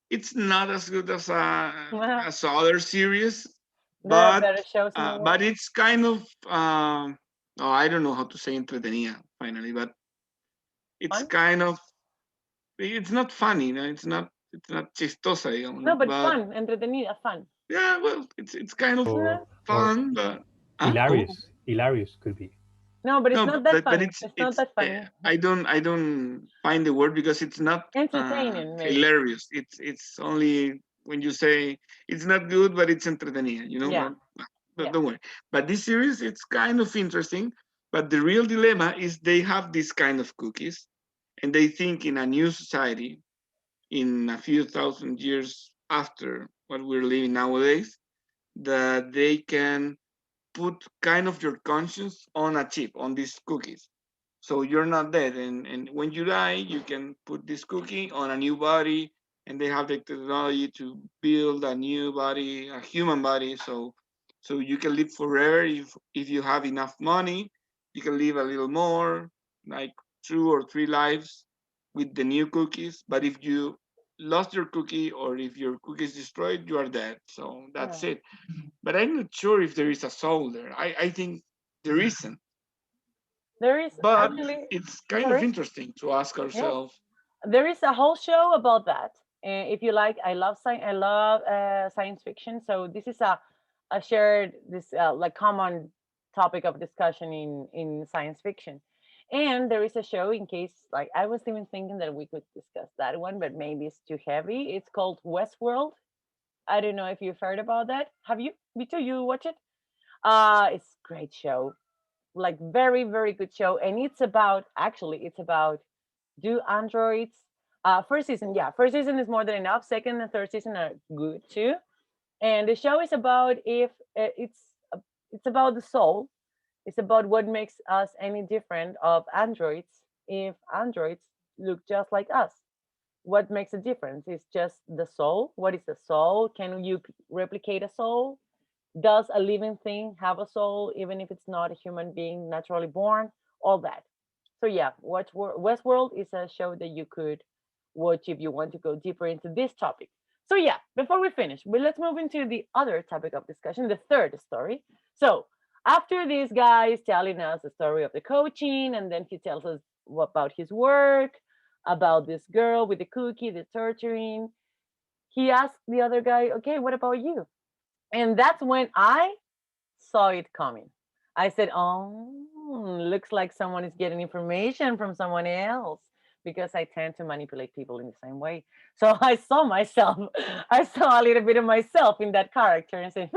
It's not as good as There as other series, are but better shows in the but world. it's kind of oh, I don't know how to say entretenida finally, but it's Fun? kind of, it's not funny, no? It's not chistosa, digamos, No, no? but But fun, entretenida, fun. yeah, well, it's kind of Yeah. Or fun, but hilarious. Hilarious could be. No, but it's no, not that but fun. It's not that funny. I don't find the word because it's not Entertaining, maybe. hilarious. It's only when you say it's not good, but it's entretenido, you know. Yeah, But yeah, don't worry. But this series, it's kind of interesting. But the real dilemma is they have this kind of cookies, and they think in a new society, in a few thousand years after what we're living nowadays, that they can put kind of your conscience on a chip, on these cookies. So you're not dead. And when you die, you can put this cookie on a new body, and they have the technology to build a new body, a human body. So you can live forever if you have enough money. You can live a little more, like 2 or 3 lives with the new cookies. But if you lost your cookie or if your cookie is destroyed, you are dead. So yeah. that's it. But I'm not sure if there is a soul there. I think there isn't. There is But actually, it's kind of sorry, interesting to ask yes, ourselves. there is a whole show about that. If you like, I love science. I love science fiction. So this is a shared this like common topic of discussion in science fiction. And there is a show in case like I was even thinking that we could discuss that one, but maybe it's too heavy. It's called Westworld. I don't know if you've heard about that. Have you? Me too. You watch it? It's great show, like very very good show, and it's about actually it's about do androids. First season, yeah, first season is more than enough. Second and third season are good too, and the show is about if it's about the soul. It's about what makes us any different of androids if androids look just like us. what makes a difference? It's just the soul. What is the soul? Can you replicate a soul? Does a living thing have a soul, even if it's not a human being naturally born? All that. So yeah, Westworld is a show that you could watch if you want to go deeper into this topic. So yeah, before we finish, let's move into the other topic of discussion, the third story. So after this guy is telling us the story of the coaching, and then he tells us about his work, about this girl with the cookie, the torturing, he asked the other guy, okay, what about you? And that's when I saw it coming. I said, oh, looks like someone is getting information from someone else, because I tend to manipulate people in the same way. So I saw myself, I saw a little bit of myself in that character and said,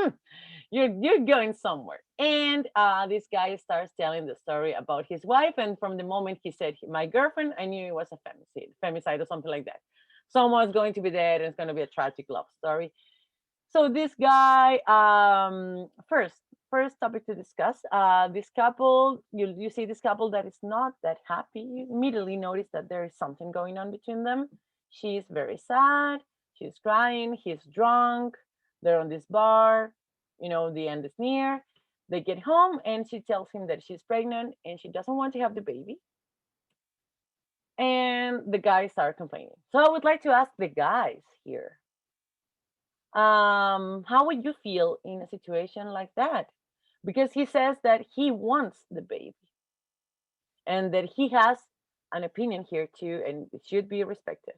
you're going somewhere. And this guy starts telling the story about his wife. And from the moment he said, my girlfriend, I knew it was a femicide or something like that. Someone's going to be dead and it's going to be a tragic love story. So this guy, first topic to discuss, this couple, you see this couple that is not that happy. You immediately notice that there is something going on between them. She's very sad, she's crying, he's drunk, they're on this bar, the end is near. They get home and she tells him that she's pregnant and she doesn't want to have the baby. And the guys start complaining. So I would like to ask the guys here, how would you feel in a situation like that? Because he says that he wants the baby and that he has an opinion here too, and it should be respected.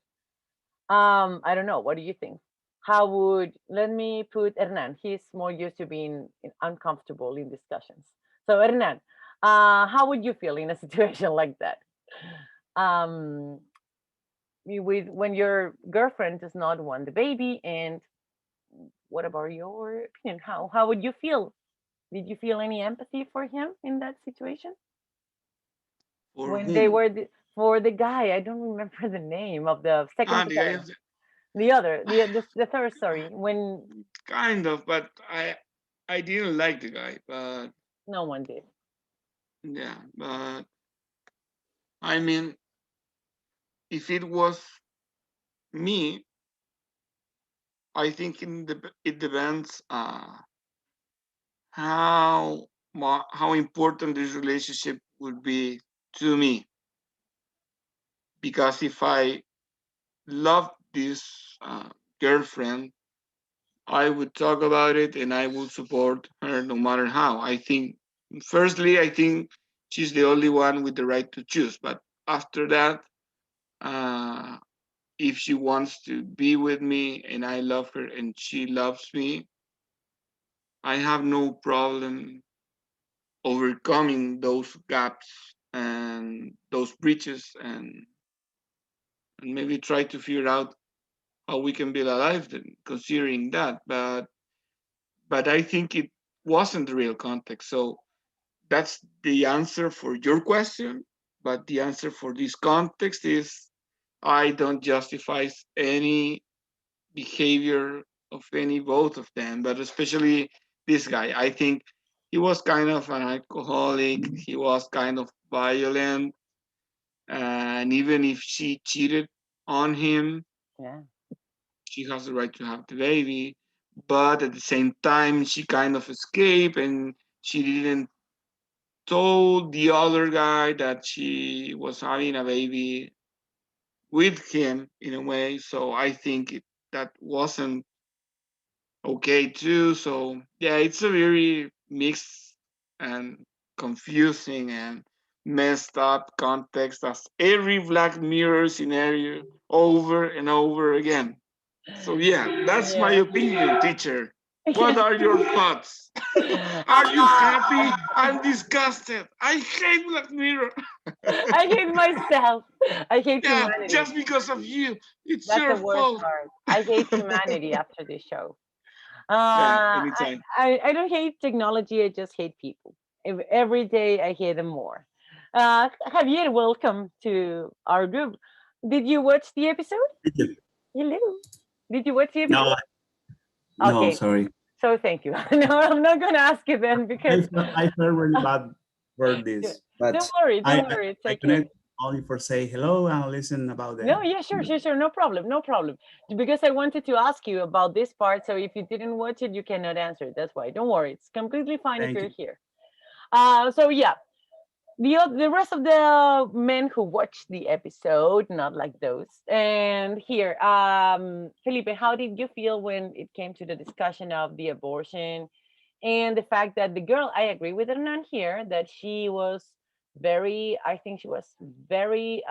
I don't know, what do you think? Let me put Hernan. He's more used to being uncomfortable in discussions. So Hernan, how would you feel in a situation like that? When your girlfriend does not want the baby, and what about your opinion? How would you feel? Did you feel any empathy for him in that situation? For When they whom? were for the guy, I don't remember the name of the second The guy protagonist. The third story, when kind of, but I didn't like the guy, but no one did. yeah, but I mean, if it was me, I think it depends how important this relationship would be to me. Because if I love this girlfriend, I would talk about it and I would support her no matter how. I think she's the only one with the right to choose. But after that, if she wants to be with me and I love her and she loves me, I have no problem overcoming those gaps and those breaches, and maybe try to figure out how we can be alive then, considering that. But I think it wasn't the real context. So that's the answer for your question. But the answer for this context is I don't justify any behavior of any both of them, but especially this guy. I think he was kind of an alcoholic. He was kind of violent, and even if she cheated on him, Yeah. she has the right to have the baby. But at the same time, she kind of escaped, and she didn't told the other guy that she was having a baby with him in a way. So I think that wasn't okay too. So yeah, it's a very mixed and confusing and messed up context as every Black Mirror scenario over and over again. So yeah, that's my Yeah. opinion, teacher. What are your thoughts? Are you happy? I'm disgusted. I hate Black Mirror. I hate myself. I hate Yeah, humanity. just because of you. It's That's your the worst fault. part. I hate humanity after this show. Yeah, Uh, I, anytime. I don't hate technology. I just hate people. Every day I hate them more. Javier, welcome to our group. Did you watch the episode? Hello. Did you watch the episode? No, no, Okay. sorry. So thank you. No, I'm not gonna ask you then because I felt really bad for this, but don't worry, I, don't worry. It's I okay. connect only for say hello and listen about the. No, yeah, sure, no problem, no problem. Because I wanted to ask you about this part, so if you didn't watch it, you cannot answer it. That's why. Don't worry, it's completely fine if you're here. So yeah, the rest of the men who watched the episode, not like those. And here, Felipe, how did you feel when it came to the discussion of the abortion and the fact that the girl, I agree with Hernan here, that she was I think she was very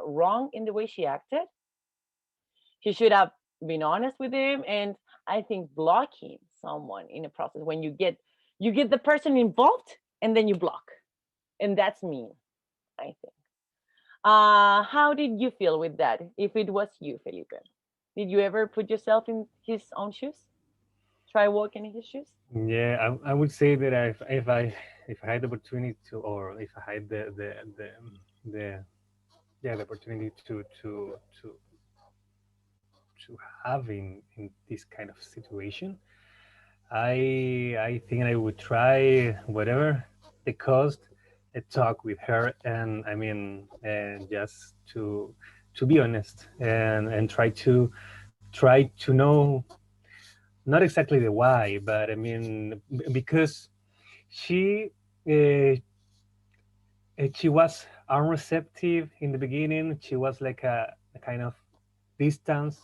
wrong in the way she acted. She should have been honest with him, and I think blocking someone in a process when you get the person involved and then you block, and that's mean, I think. How did you feel with that? If it was you, Felipe, did you ever put yourself in his own shoes? Try walking in his shoes? Yeah, I would say that if I had the opportunity to, or if I had the yeah, the opportunity to have in this kind of situation, I think I would try whatever the cost, a talk with her, and I mean, and just to be honest, and try to know not exactly the why, but I mean, because she she was unreceptive in the beginning. She was like a kind of distance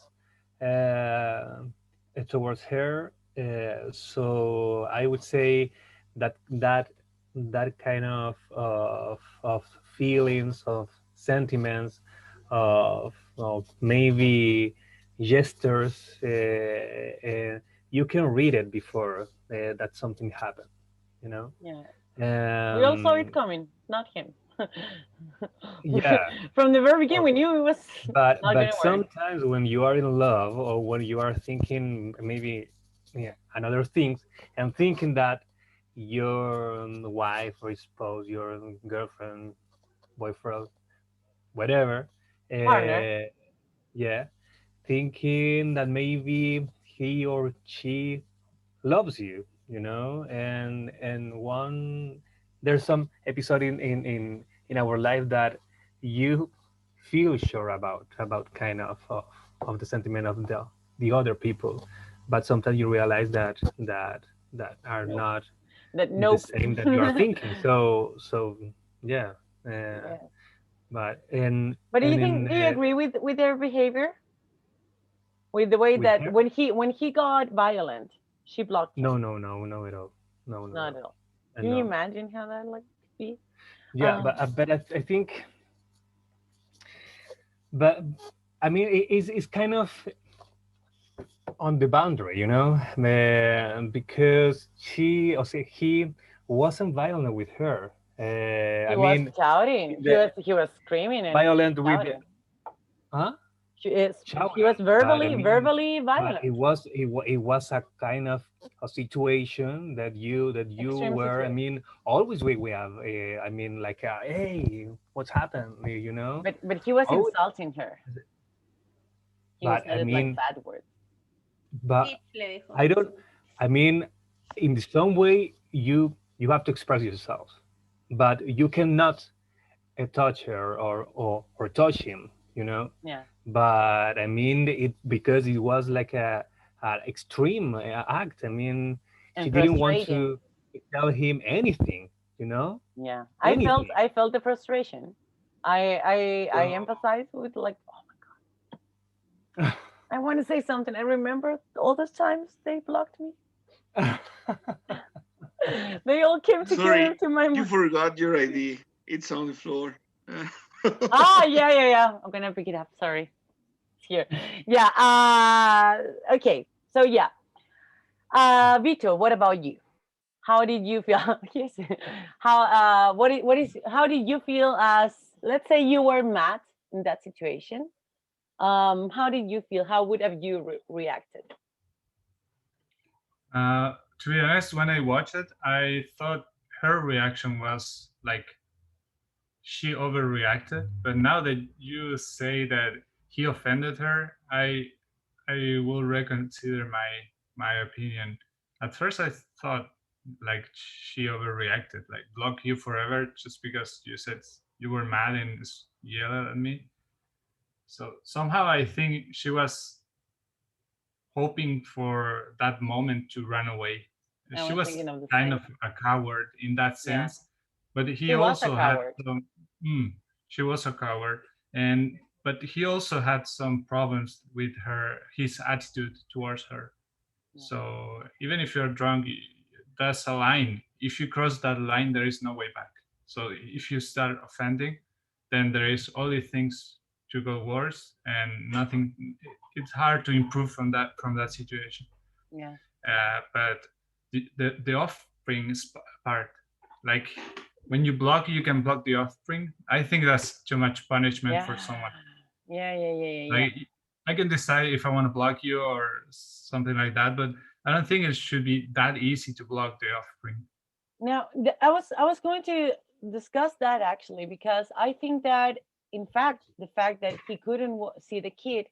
uh, towards her. So I would say that kind of feelings, of sentiments, of maybe gestures, you can read it before that something happened, you know. Yeah. We all saw it coming, not him. Yeah. From the very beginning, we knew it was But not gonna work. sometimes when you are in love, or when you are thinking maybe another things, and thinking that your wife or spouse, your girlfriend, boyfriend, whatever, Partner. Yeah, thinking that maybe he or she loves you, you know, and one there's some episode in our life that you feel sure about kind of the sentiment of the other people, but sometimes you realize that are Nope. not That the nope. same that you are thinking. So yeah, Yeah. but But do you and think? in Do you agree with their behavior? With the way with that her, when he got violent, she blocked him. no at all, no Not at all. and Can you no. imagine how that like be? Yeah, but I think, but I mean, it's kind of on the boundary, you know, because he wasn't violent with her. He I was mean, shouting. He was screaming and violent with, shouting. huh? He was But I mean, verbally but violent. it was a kind of a situation that you Extreme were. I situation. mean, always we have. I mean, like, hey, what's happened? You know. But he was Always, insulting her. He was but I said like mean, bad words. but Tips le dijo. I don't. I mean, in some way, you have to express yourself, but you cannot touch her or touch him. You know. Yeah. But I mean, it because it was like a extreme act. I mean, And she didn't want frustrating. to tell him anything. You know. Yeah. Anything. I felt the frustration. I empathize with like, oh my god. I want to say something. I remember all those times they blocked me. They all came together Sorry, to my you forgot your ID. It's on the floor. yeah. I'm gonna pick it up. Sorry. It's here. Yeah. Okay. So yeah. Vito, what about you? How did you feel? Yes. How what is how did you feel as, let's say you were Matt in that situation? How did you feel? How would have you reacted? To be honest, when I watched it, I thought her reaction was like she overreacted. But now that you say that he offended her, I will reconsider my opinion. At first, I thought like she overreacted, like block you forever just because you said you were mad and yelled at me. So somehow I think she was hoping for that moment to run away. She was kind of a coward in that sense, but he also had some. She was a coward, but he also had some problems with his attitude towards her. So even if you're drunk, that's a line. If you cross that line, there is no way back. So if you start offending, then there is only things to go worse, and nothing. It's hard to improve from that situation. Yeah. But the offspring part, like when you block, you can block the offspring. I think that's too much punishment for someone. Yeah. Like, I can decide if I want to block you or something like that, but I don't think it should be that easy to block the offspring. Now, I was going to discuss that actually, because I think that in fact the fact that he couldn't see the kid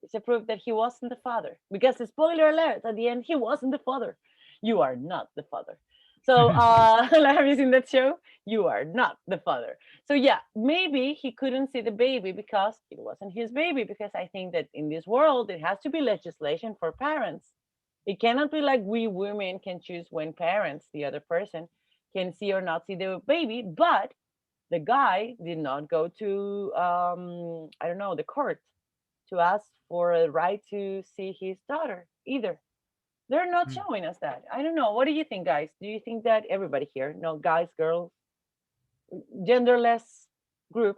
is a proof that he wasn't the father. Because the spoiler alert, at the end, he wasn't the father. You are not the father. So have you seen that show? You are not the father. So yeah, maybe he couldn't see the baby because it wasn't his baby. Because I think that in this world, it has to be legislation for parents. It cannot be like we women can choose when parents, the other person, can see or not see the baby. But the guy did not go to, I don't know, the court to ask for a right to see his daughter either. They're not showing us that. I don't know. What do you think, guys? Do you think that everybody here, no, guys, girls, genderless group,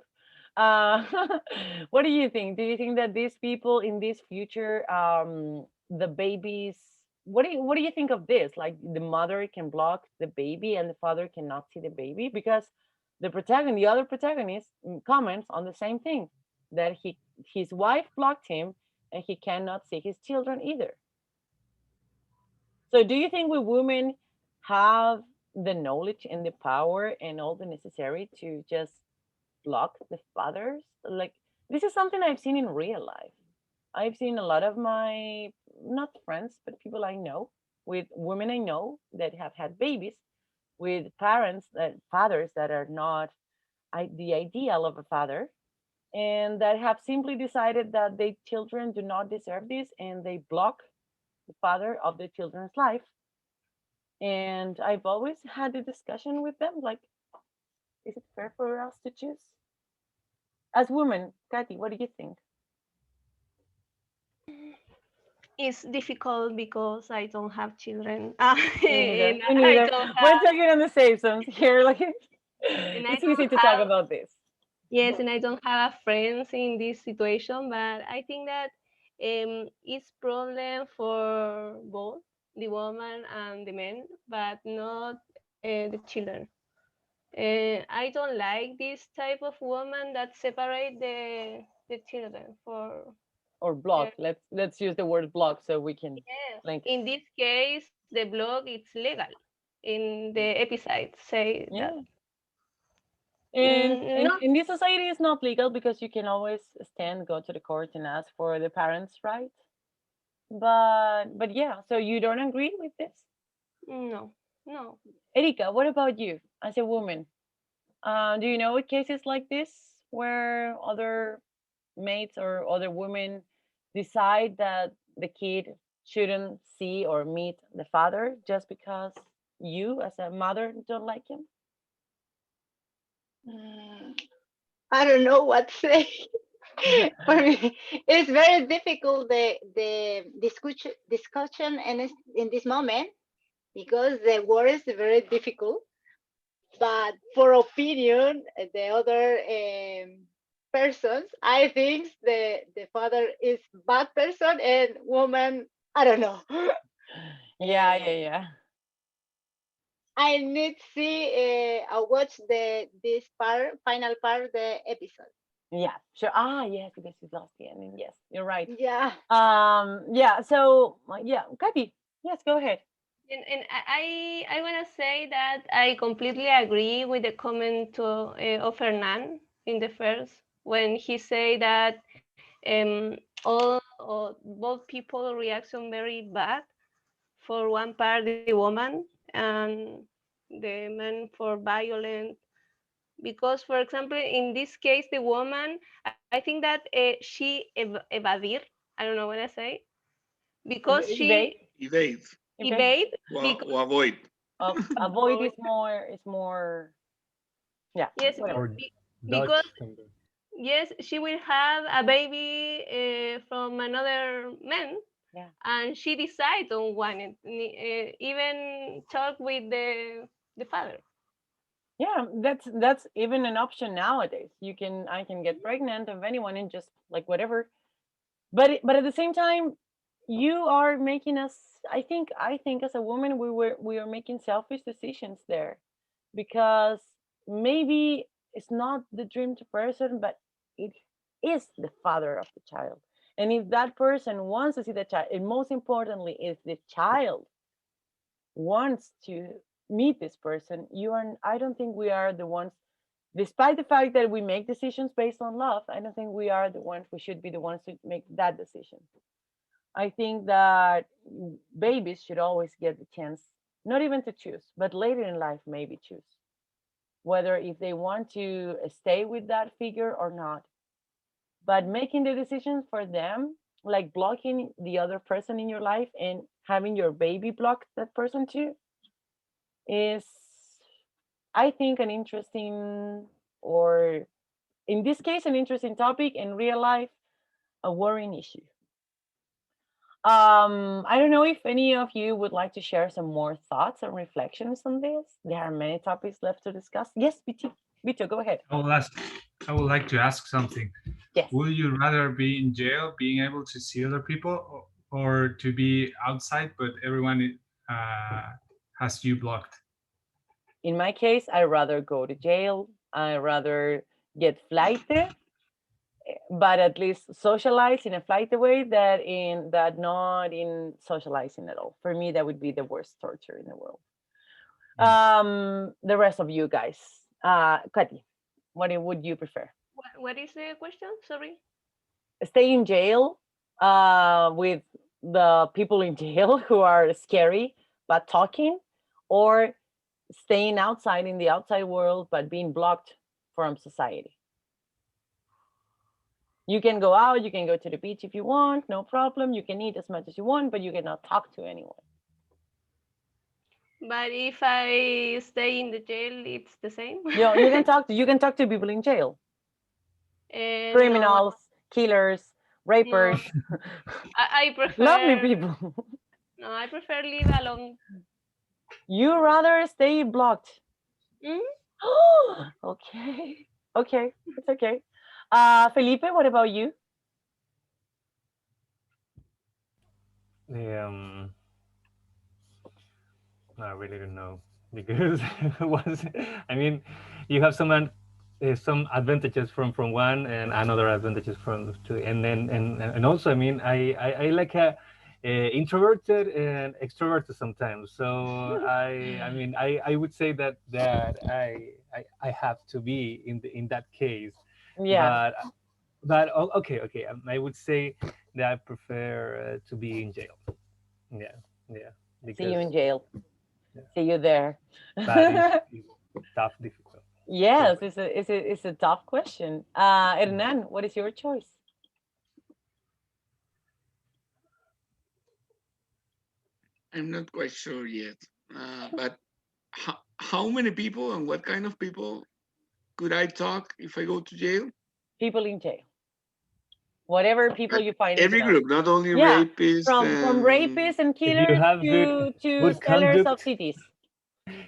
what do you think? Do you think that these people in this future, the babies, what do you think of this? Like the mother can block the baby and the father cannot see the baby? Because the other protagonist comments on the same thing, that his wife blocked him and he cannot see his children either. So do you think we women have the knowledge and the power and all the necessary to just block the fathers? Like, this is something I've seen in real life. I've seen a lot of my, not friends, but people I know, with women I know that have had babies with fathers that are not the ideal of a father, and that have simply decided that their children do not deserve this, and they block the father of the children's life. And I've always had a discussion with them, like, is it fair for us to choose? As women, Kathy, what do you think? It's difficult because I don't have children. Me neither. We're talking on the safe zones here. Like, it's easy to talk about this. Yes, and I don't have friends in this situation, but I think that it's problem for both the woman and the men, but not the children. I don't like this type of woman that separate the children for or block. Let's use the word block so we can link it. In this case, the block it's legal. In the episode say that. And in this society, it's not legal because you can always go to the court and ask for the parents' right. But yeah, so you don't agree with this? No. Erika, what about you as a woman? Do you know cases like this where other mates or other women decide that the kid shouldn't see or meet the father just because you as a mother don't like him? I don't know what to say. For me, it's very difficult the discussion in this moment, because the word is very difficult. But for opinion, the other persons, I think the father is bad person and woman, I don't know. Yeah. I need to see watch this final part of the episode. Yeah, sure. Yes, because it's lost the ending. Yes, you're right. Yeah. Yeah. So yeah, Kathy. Yes, go ahead. And I want to say that I completely agree with the comment of Hernan in the first, when he said that both people reaction very bad. For one part, the woman, and the man for violent. because, for example, in this case, the woman, I think that she evadir, I don't know what I say, because she Evade. evade Or avoid. Avoid is more, yeah. Yes, whatever. because yes, she will have a baby from another man, yeah, and she decides on one, even talk with the father. Yeah, that's even an option nowadays. I can get pregnant of anyone and just like whatever. But at the same time, you are making us. I think as a woman, we are making selfish decisions there, because maybe it's not the dreamed person, but it is the father of the child. And if that person wants to see the child, and most importantly, if the child wants to meet this person, I don't think we are the ones, despite the fact that we make decisions based on love, I don't think we are the ones, we should be the ones to make that decision. I think that babies should always get the chance, not even to choose, but later in life, maybe choose whether if they want to stay with that figure or not. But making the decision for them, like blocking the other person in your life and having your baby block that person too, is, I think, an interesting, or in this case, an interesting topic, in real life, a worrying issue. I don't know if any of you would like to share some more thoughts and reflections on this. There are many topics left to discuss. Yes, Vito, go ahead. I would like to ask something. Yes. Would you rather be in jail, being able to see other people, or to be outside but everyone has you blocked? In my case, I rather go to jail. I rather get flighted, but at least socialize in a flighty way, that not in socializing at all. For me, that would be the worst torture in the world. The rest of you guys, Katy, what would you prefer? What is the question? Sorry. Stay in jail with the people in jail who are scary but talking, or staying outside in the outside world but being blocked from society? You can go out, you can go to the beach if you want, no problem. You can eat as much as you want, but you cannot talk to anyone. But if I stay in the jail, it's the same. You can talk to people in jail. Criminals, killers, rapers. No. I prefer lovely people. No, I prefer live alone. You rather stay blocked. Okay. Okay, it's okay. Felipe, what about you? I really don't know, because I mean, you have some advantages from one and another advantages from two, and also, I mean, I like a introverted and extroverted sometimes. So I mean, I would say that I have to be in that case. Yeah. But okay. I would say that I prefer to be in jail. Yeah. See you in jail. Yeah. See you there. That is tough, difficult. Yes, it's a tough question. Hernan, what is your choice? I'm not quite sure yet, but how many people and what kind of people could I talk if I go to jail? People in jail. Whatever people you find. Every group, not only rapists. From rapists and killers to sellers of CDs.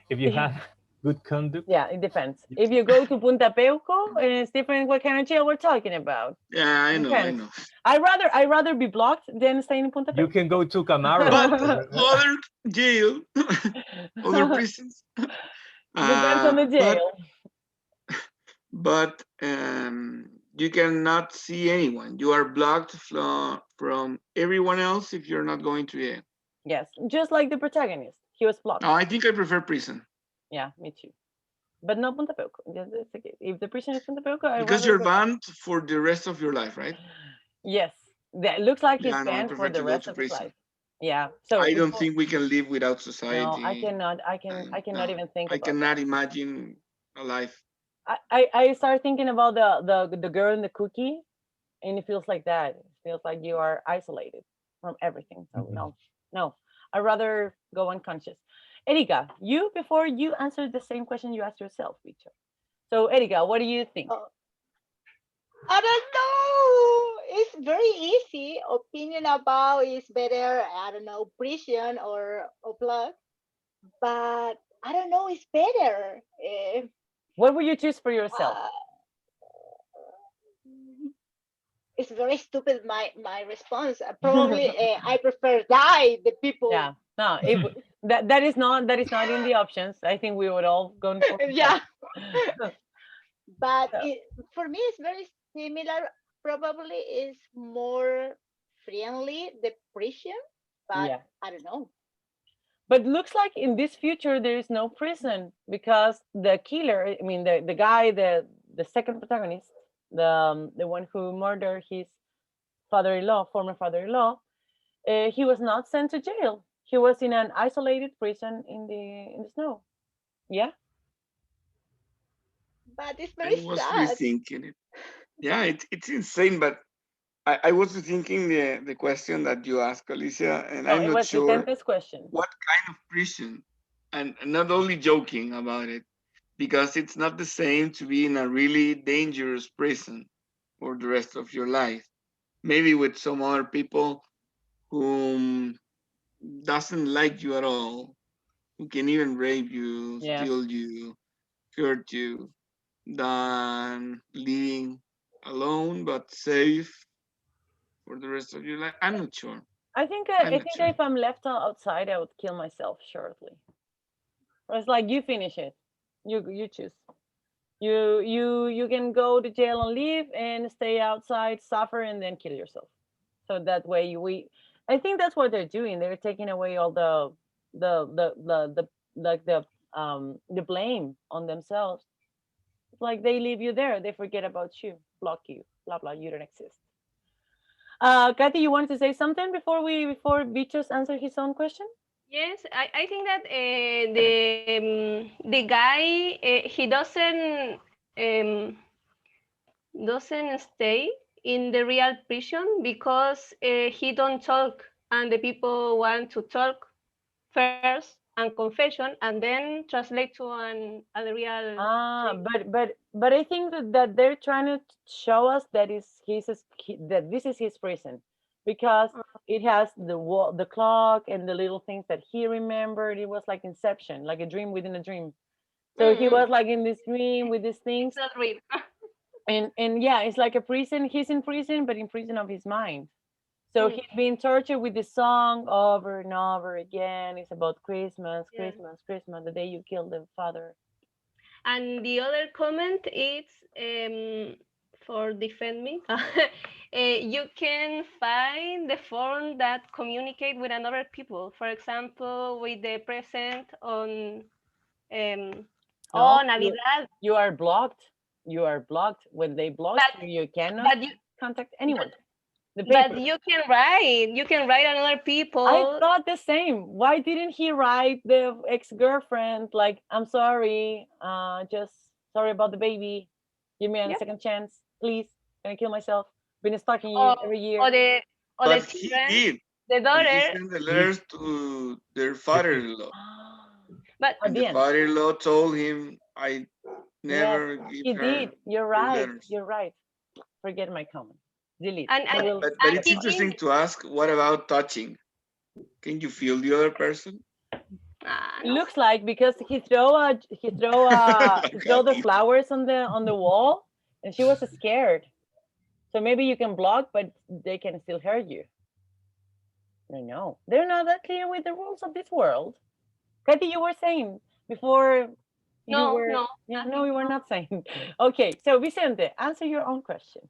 If you have good conduct. Yeah, it depends. If you go to Punta Peuco, it's different what kind of jail we're talking about. Yeah, I know. I'd rather be blocked than staying in Punta Peuco. You can go to Camaro. But other jail, other prisons. Depends on the jail. But you cannot see anyone. You are blocked from everyone else if you're not going to jail. Yes, just like the protagonist. He was blocked. Oh, I think I prefer prison. Yeah, me too. But not Punta Peuco. It's okay. If the prison is Punta Peuco, because you're banned for the rest of your life, right? Yes, that looks like he's banned for the rest of his life. Yeah. So I don't think we can live without society. No, I cannot. I cannot even think. I cannot imagine a life I started thinking about the girl in the cookie, and it feels like that. It feels like you are isolated from everything. So no, I'd rather go unconscious. Erika, you before you answer the same question you asked yourself, Victor. So Erika, what do you think? I don't know. It's very easy. Opinion about is better. I don't know, prison or blood. But I don't know. It's better. What would you choose for yourself? It's very stupid. My response. Probably I prefer die. The people. Yeah. No, that is not in the options. I think we would all go for Yeah. that. But for me, it's very similar. Probably is more friendly the prison, but Yeah. I don't know. But looks like in this future there is no prison because the killer, I mean the guy, the second protagonist, the one who murdered his father-in-law, former father-in-law, he was not sent to jail. He was in an isolated prison in the snow. Yeah. But it's I very was sad. rethinking it. Yeah, it's insane, but I was thinking the question that you asked, Alicia, and No, I'm it not was the sure tempest question. what kind of prison. And not only joking about it, because it's not the same to be in a really dangerous prison for the rest of your life. Maybe with some other people whom doesn't like you at all, who can even rape you, Yeah. steal you, hurt you, than living alone but safe for the rest of your life. I'm not sure. I think I'm I not think sure. if I'm left outside, I would kill myself shortly. It's like you finish it. You choose. You can go to jail and leave and stay outside, suffer, and then kill yourself. So that way we I think that's what they're doing. They're taking away all the like the blame on themselves. It's like they leave you there, they forget about you, block you, blah blah, you don't exist. Kathy, you wanted to say something before Vichos answer his own question? Yes, I think that the guy he doesn't stay in the real prison because he don't talk, and the people want to talk first and confession and then translate to a real But I think that they're trying to show us that that this is his prison because it has the wall, the clock, and the little things that he remembered. It was like Inception, like a dream within a dream. So he was like in this dream with these things. It's not real. And yeah, it's like a prison. He's in prison, but in prison of his mind. So he's being tortured with this song over and over again. It's about Christmas, Christmas, Christmas, the day you killed the father. And the other comment is for defend me. You can find the form that communicate with another people. For example, with the present on Navidad. You are blocked. You are blocked. When they block you, you cannot contact anyone. But you can write. You can write another people. I thought the same. Why didn't he write the ex-girlfriend like, I'm sorry, just sorry about the baby. Give me a second chance, please. Can I kill myself? Been stalking you every year. Or the children, he did. The daughter. He sent the letters to their father-in-law. But the father-in-law told him, "I never give he her." Did. You're right. Letters. You're right. Forget my comment. Delete. But it's interesting to ask, what about touching? Can you feel the other person? It looks like because he throw the flowers on the wall, and she was scared. So maybe you can block, but they can still hurt you. I know they're not that clear with the rules of this world. Kathy, you were saying before. No, we were not saying. Okay, so Vicente, answer your own question.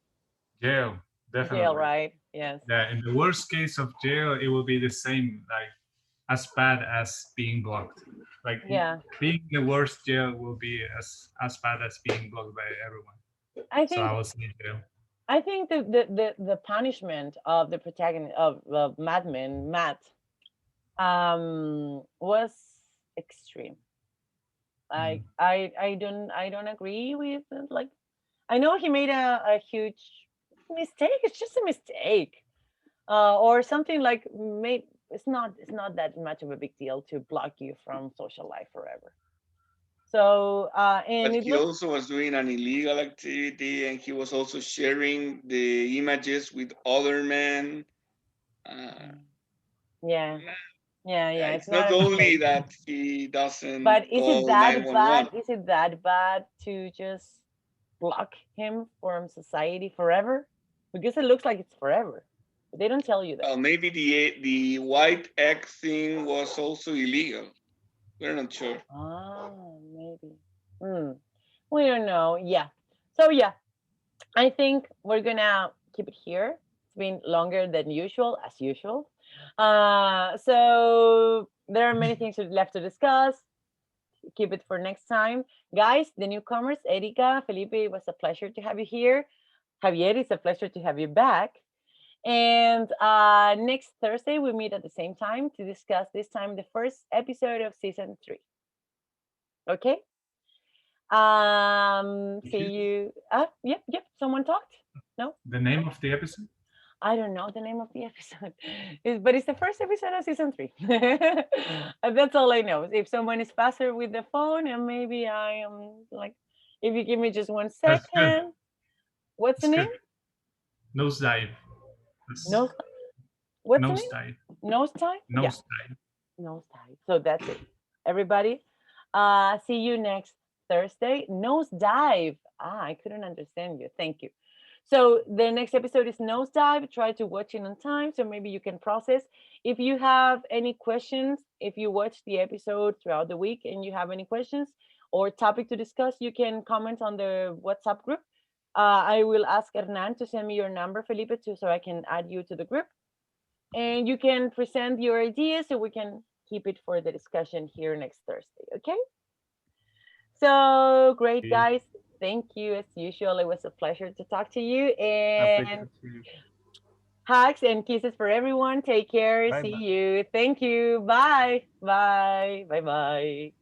Jail, definitely. Jail, right? Yes. Yeah, in the worst case of jail, it will be the same, like as bad as being blocked. Like being in the worst jail will be as bad as being blocked by everyone. So I will say jail. I think the punishment of the protagonist of Mad Men, Matt, was extreme. Like I don't agree with it. Like I know he made a huge mistake. It's just a mistake, or something like made. It's not that much of a big deal to block you from social life forever. So and But it he looks also was doing an illegal activity, and he was also sharing the images with other men. Uh, yeah yeah. It's it's not not a only mistake. that he doesn't But is it call that bad? 911. Is it that bad to just block him from society forever? Because it looks like it's forever. But they don't tell you that. Well, maybe the white X thing was also illegal. We're not sure. Maybe. Hmm. We don't know. Yeah. So yeah, I think we're gonna keep it here. It's been longer than usual, as usual. So there are many things left to discuss. Keep it for next time. Guys, the newcomers, Erika, Felipe, it was a pleasure to have you here. Javier, it's a pleasure to have you back. And next Thursday, we meet at the same time to discuss this time the first episode of season 3. Okay? See you. Yep. Someone talked? No? The name of the episode? I don't know the name of the episode, but it's the first episode of season 3. That's all I know. If someone is faster with the phone, and maybe I am like, if you give me just 1 That's good. second. What's That's the name? good. Nosedive. Nose. What's the name? Nosedive. Nosedive? Yeah. Nosedive. Nosedive. So that's it. Everybody, see you next Thursday. Nosedive. I couldn't understand you. Thank you. So the next episode is Nosedive. Try to watch it on time so maybe you can process. If you have any questions, if you watch the episode throughout the week and you have any questions or topic to discuss, you can comment on the WhatsApp group. I will ask Hernan to send me your number, Felipe, so I can add you to the group. And you can present your ideas so we can keep it for the discussion here next Thursday, okay? So great, guys. Thank you as usual. It was a pleasure to talk to you. And hugs and kisses for everyone. Take care. See you. Thank you. Bye. Bye. Bye. Bye.